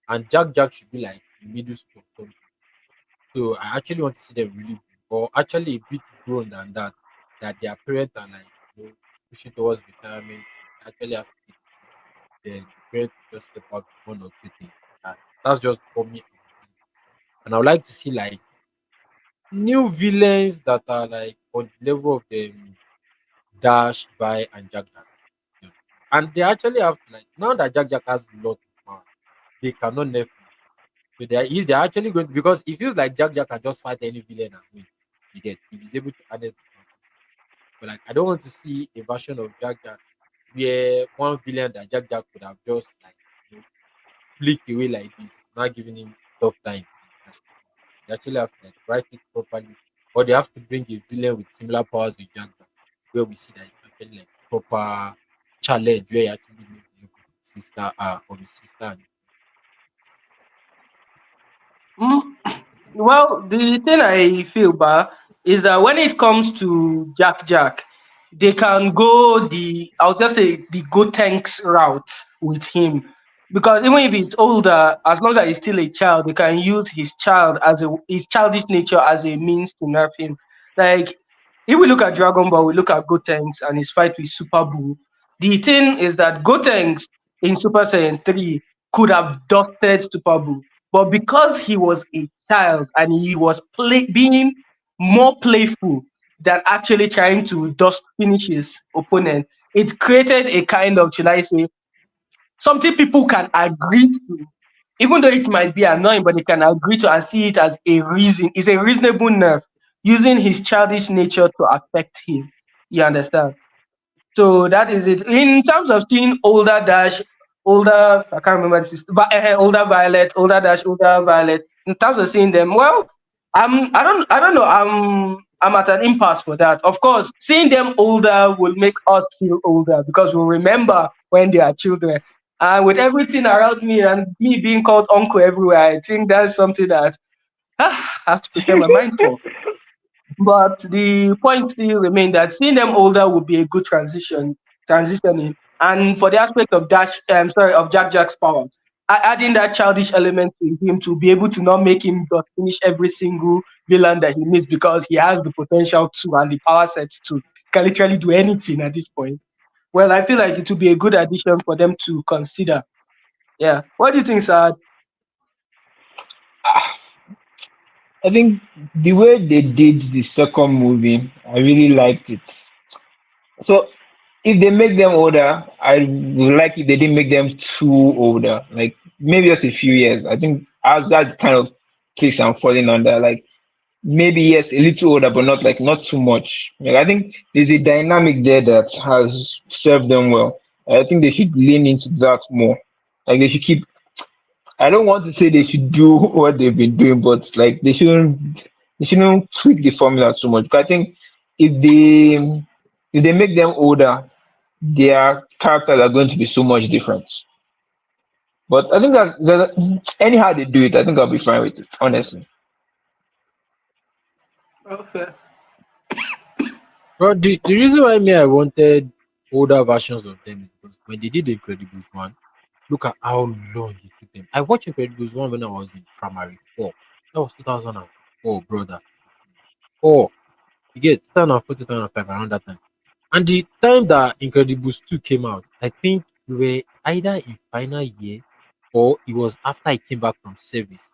and Jack should be like in middle school. Or something. So I actually want to see them really grown, or actually a bit grown than that. That their parents are like pushing towards retirement. They actually have kids. Then the parents will just step out one or two things. That's just for me. And I would like to see like new villains that are like on the level of them Dash, by and Jack Jack. You know. And they actually have like now that Jack has a lot of power, they cannot nerf him. So they are, if they're actually going because it feels like Jack can just fight any villain and win. You get if he's able to harness the power. But like I don't want to see a version of Jack where one villain that Jack could have just like flick away like this, not giving him tough time. They actually have to like write it properly, or they have to bring a villain with similar powers with Jaguar, where we see that it's actually like proper challenge where you actually know the level of the sister or the sister. Hmm. Well, the thing I feel bad is that when it comes to Jack, they can go I'll just say the go tanks route with him. Because even if he's older, as long as he's still a child, they can use his childish nature as a means to nerf him. Like if we look at Dragon Ball, we look at Gotenks and his fight with Super Buu. The thing is that Gotenks in Super Saiyan 3 could have dusted Super Buu. But because he was a child and he was being more playful than actually trying to just finish his opponent, it created a kind of, should I say, something people can agree to. even though it might be annoying, but they can agree to and see it as a reason. It's a reasonable nerve using his childish nature to affect him. You understand? So that is it. In terms of seeing older dash, older, I can't remember the system, but older Violet, older dash, older Violet. In terms of seeing them, well, I don't know. I'm at an impasse for that. Of course, seeing them older will make us feel older because we'll remember when they are children. And with everything around me and me being called uncle everywhere, I think that's something that I have to prepare my mind for. But the point still remains that seeing them older would be a good transitioning. And for the aspect of of Jack Jack's power, adding that childish element to him to be able to not make him just finish every single villain that he meets because he has the potential to and the power sets to can literally do anything at this point. Well, I feel like it would be a good addition for them to consider. Yeah. What do you think, Saad? I think the way they did the second movie, I really liked it. So if they make them older, I would like if they didn't make them too older, like maybe just a few years. I think as that kind of case I'm falling under, like maybe yes, a little older, but not too much. Like I think there's a dynamic there that has served them well. I think they should lean into that more. Like they should keep. I don't want to say they should do what they've been doing, but like they shouldn't tweak the formula too much. Because I think if they make them older, their characters are going to be so much different. But I think anyhow they do it, I think I'll be fine with it, honestly. Okay. But the reason why me I wanted older versions of them is because when they did the Incredibles one, look at how long it took them. I watched Incredibles one when I was in primary four. That was 2004, brother. Four. You get 2004, 2005 around that time. And the time that Incredibles 2 came out, I think we were either in final year or it was after I came back from service.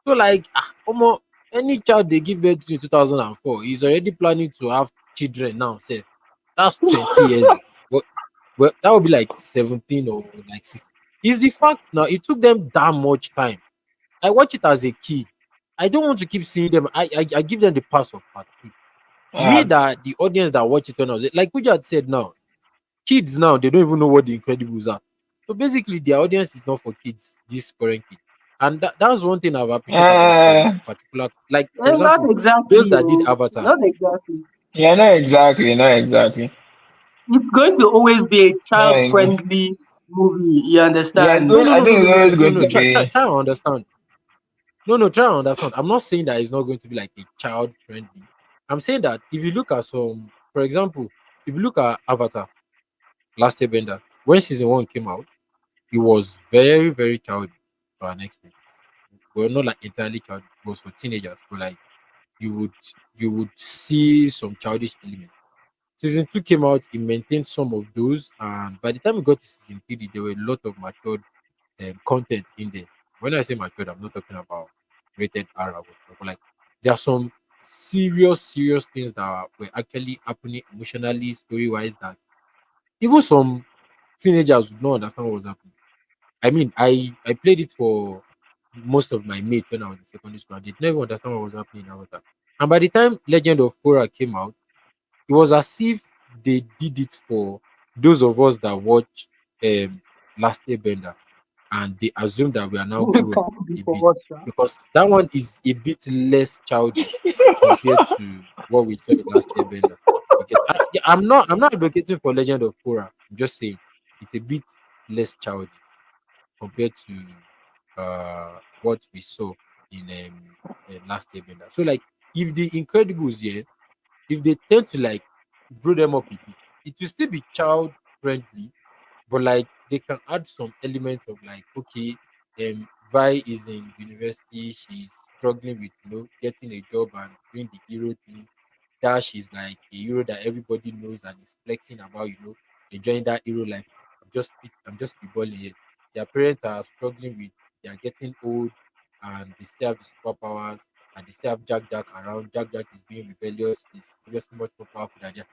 So like omo, any child they give birth to in 2004 is already planning to have children now. Say that's 20 years. But well, that would be like 17 or like 16. Is the fact now it took them that much time. I watch it as a kid. I don't want to keep seeing them. I give them the pass of part two. We Uh, that the audience that watch it when I was like Pujat said now, kids now they don't even know what the Incredibles are. So basically, their audience is not for kids. This current kid, and that's one thing I've appreciated about some uh, particular, like for Not example, those exactly. that did Oh, Avatar. not exactly. yeah, not exactly, not exactly. It's going to always be a No, child friendly movie. You yeah, understand? I think it's always going to be. Try and understand. No, try and understand. I'm not saying that it's not going to be like a child friendly. I'm saying that if you look at some, for example, if you look at Avatar, Last Airbender, when season one came out, it was very, very childish to an extent. Well, not like entirely childish, it was for teenagers, but like you would you would see some childish elements. Season two came out, it maintained some of those, and by the time we got to season three, there were a lot of matured content in there. When I say matured, I'm not talking about rated R or whatever, but like there are some serious, serious things that were actually happening emotionally, story wise, that even some teenagers would not understand what was happening. I mean, I played it for most of my mates when I was in secondary school. And they never understand what was happening in Avatar. And by the time Legend of Korra came out, it was as if they did it for those of us that watch Last Airbender, and they assume that we are now It grown can't be a bit for us, sha. because that one is a bit less childish compared to what we saw in Last Airbender. Because I'm not advocating for Legend of Korra. I'm just saying it's a bit less childish compared to what we saw in Last Airbender. So like if the Incredibles here, if they tend to like grow them up a bit, it will still be child friendly, but like they can add some elements of like, okay, Vi is in university, she's struggling with getting a job and doing the hero thing. Dash is like a hero that everybody knows and is flexing about, enjoying that hero life. I'm just spitballing here. Their parents are struggling with, they are getting old and they still have the superpowers, and they still have Jack Jack around. Jack Jack is being rebellious, is obviously much more powerful than them.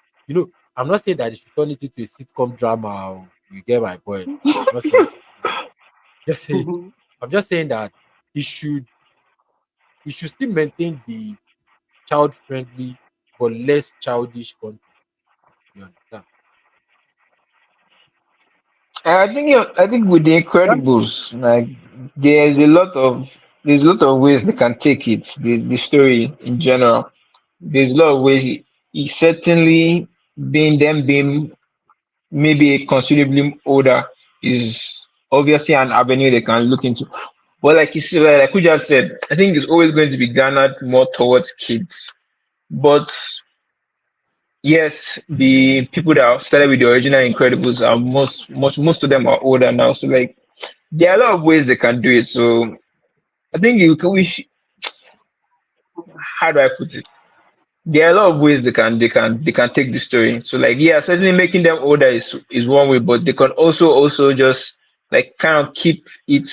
I'm not saying that they should turn it into a sitcom drama. You get my point. I'm not saying they should do that. Just say, Mhm. I'm just saying that he should he should still maintain the child friendly but less childish content. You understand? I think with the Incredibles, like there's a lot of there's a lot of ways they can take it. The story in general. There's a lot of ways. It certainly being maybe considerably older is obviously an avenue they can look into. But like you said, like we just said, I think it's always going to be garnered more towards kids. But yes, the people that started with the original Incredibles are most of them are older now. So like there are a lot of ways they can do it. So I think you can wish how do I put it? There are a lot of ways they can take the story. So like yeah, certainly making them older is one way, but they can also just like kind of keep it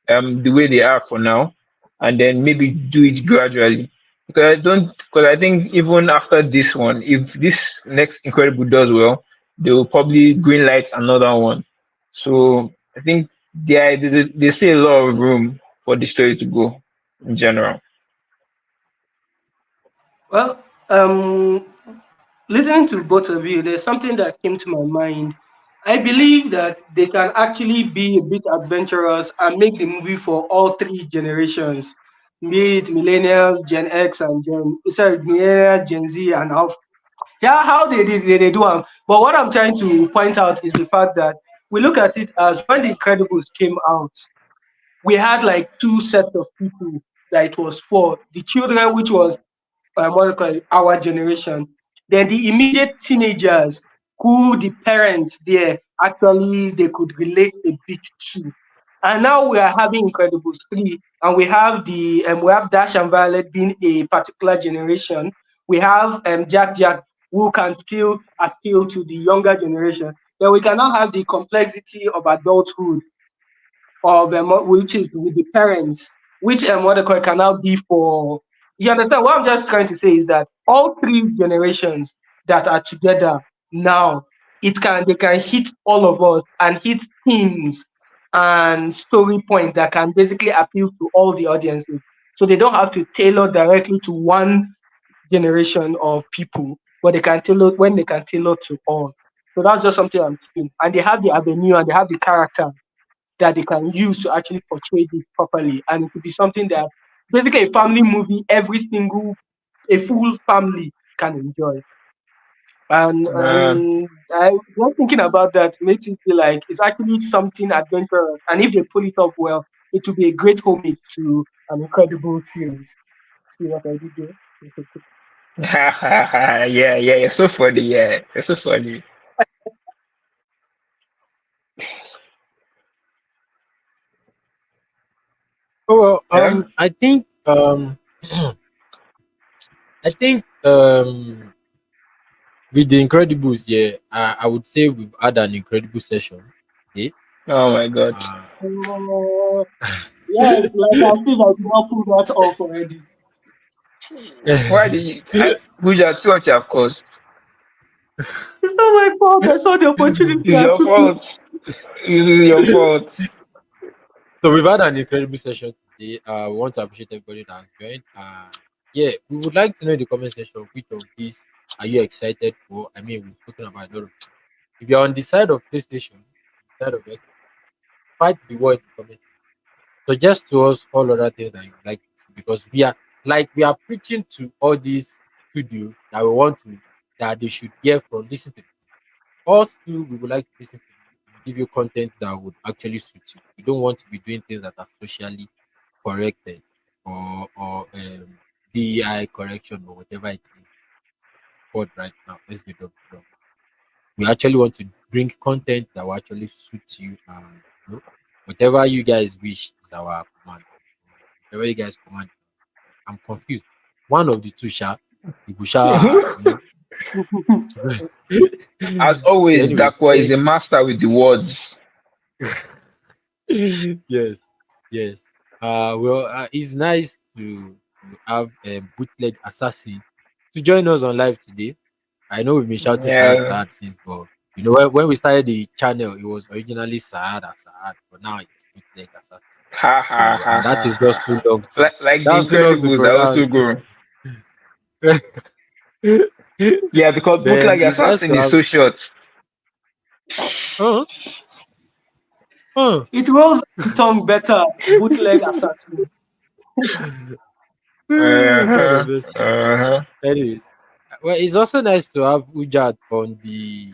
the way they are for now, and then maybe do it gradually. Because I think even after this one, if this next Incredible does well, they will probably green light another one. So I think there's still a lot of room for the story to go in general. Well, um, listening to both of you, there's something that came to my mind. I believe that they can actually be a bit adventurous and make the movie for all three generations, be it millennial, Gen X, and millennial, Gen Z, and Alpha. Yeah, how they do it. But what I'm trying to point out is the fact that we look at it as when the Incredibles came out, we had like two sets of people that it was for the children, which was what do you call it, our generation. Then the immediate teenagers who the parents there actually they could relate a bit to. And now we are having Incredibles 3, and we have Dash and Violet being a particular generation. We have Jack who can still appeal to the younger generation. Then we can now have the complexity of adulthood of which is with the parents, which what they call it can now be for. You understand? What I'm just trying to say is that all three generations that are together now, they can hit all of us and hit themes and story points that can basically appeal to all the audiences. So they don't have to tailor directly to one generation of people, but they can tailor to all. So that's just something I'm saying. And they have the avenue and they have the character that they can use to actually portray this properly. And it could be something that basically a family movie, a full family can enjoy. And Man. I was thinking about that makes me feel like it's actually something adventurous. And if they pull it off well, it will be a great homage to an incredible series. See what I did there? Yeah, yeah, you're so funny. Yeah, you're so funny. Oh well, Yeah. I think with the Incredibles, yeah, I would say we've had an incredible session today. Oh my God. Uh, Uh, yes, like I feel like you not pull that off already. Why did you? Who's that? See what you have caused. It's not my fault. I saw the opportunity. It's I your took it. fault. It is your fault. so we've had an incredible session today. We want to appreciate everybody that has joined. Yeah, we would like to know in the comment section which of these are you excited for. I mean, we've spoken about a lot of. If you're on the side of PlayStation, side of Xbox, fight the war in the comment. Suggest to us all other things that you would like to see because we are preaching to all these studios that we want to that they should hear from listen to us too. We would like to listen to you and give you content that would actually suit you. We don't want to be doing things that are socially corrected or DEI correction or whatever it is called right now. Let's be done. We actually want to bring content that will actually suit you and whatever you guys wish is our command. Whatever you guys command, I'm confused. One of the two sha, you go As so always, anyway, Dakwa is a master with the words. yes, yes. Well, it's nice to have a bootleg assassin to join us on live today. I know we've been shouting Yeah. sad since, but when we started the channel, it was originally sad, but now it's bootleg assassin. Ha ha So, ha and that ha is ha just too ha. long to Like the that's too long to Incredibles are also pronounce. good. Yeah, because Then Bootleg it's nice Assassin to is have. so short. Oh, oh. It rolls the tongue better. Bootleg assassin. God Uh-huh. of mercy. Uh-huh. Anyways, well, it's also nice to have Ujat on the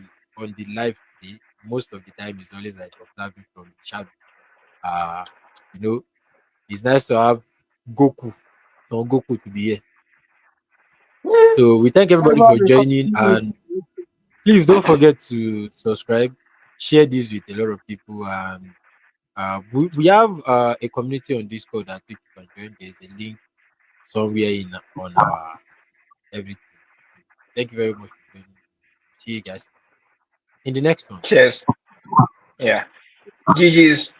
live today. Most of the time, it's always like observing from the shadow. Uh, you know, it's nice to have Goku, Son Goku to be here. Yeah, So we thank everybody never for be joining, continuing. and please don't forget to subscribe, share this with a lot of people, and we have a community on Discord that people can join. There's a link somewhere in on our everything. Thank you very much for joining. See you guys in the next one. Cheers. Yeah. GG's.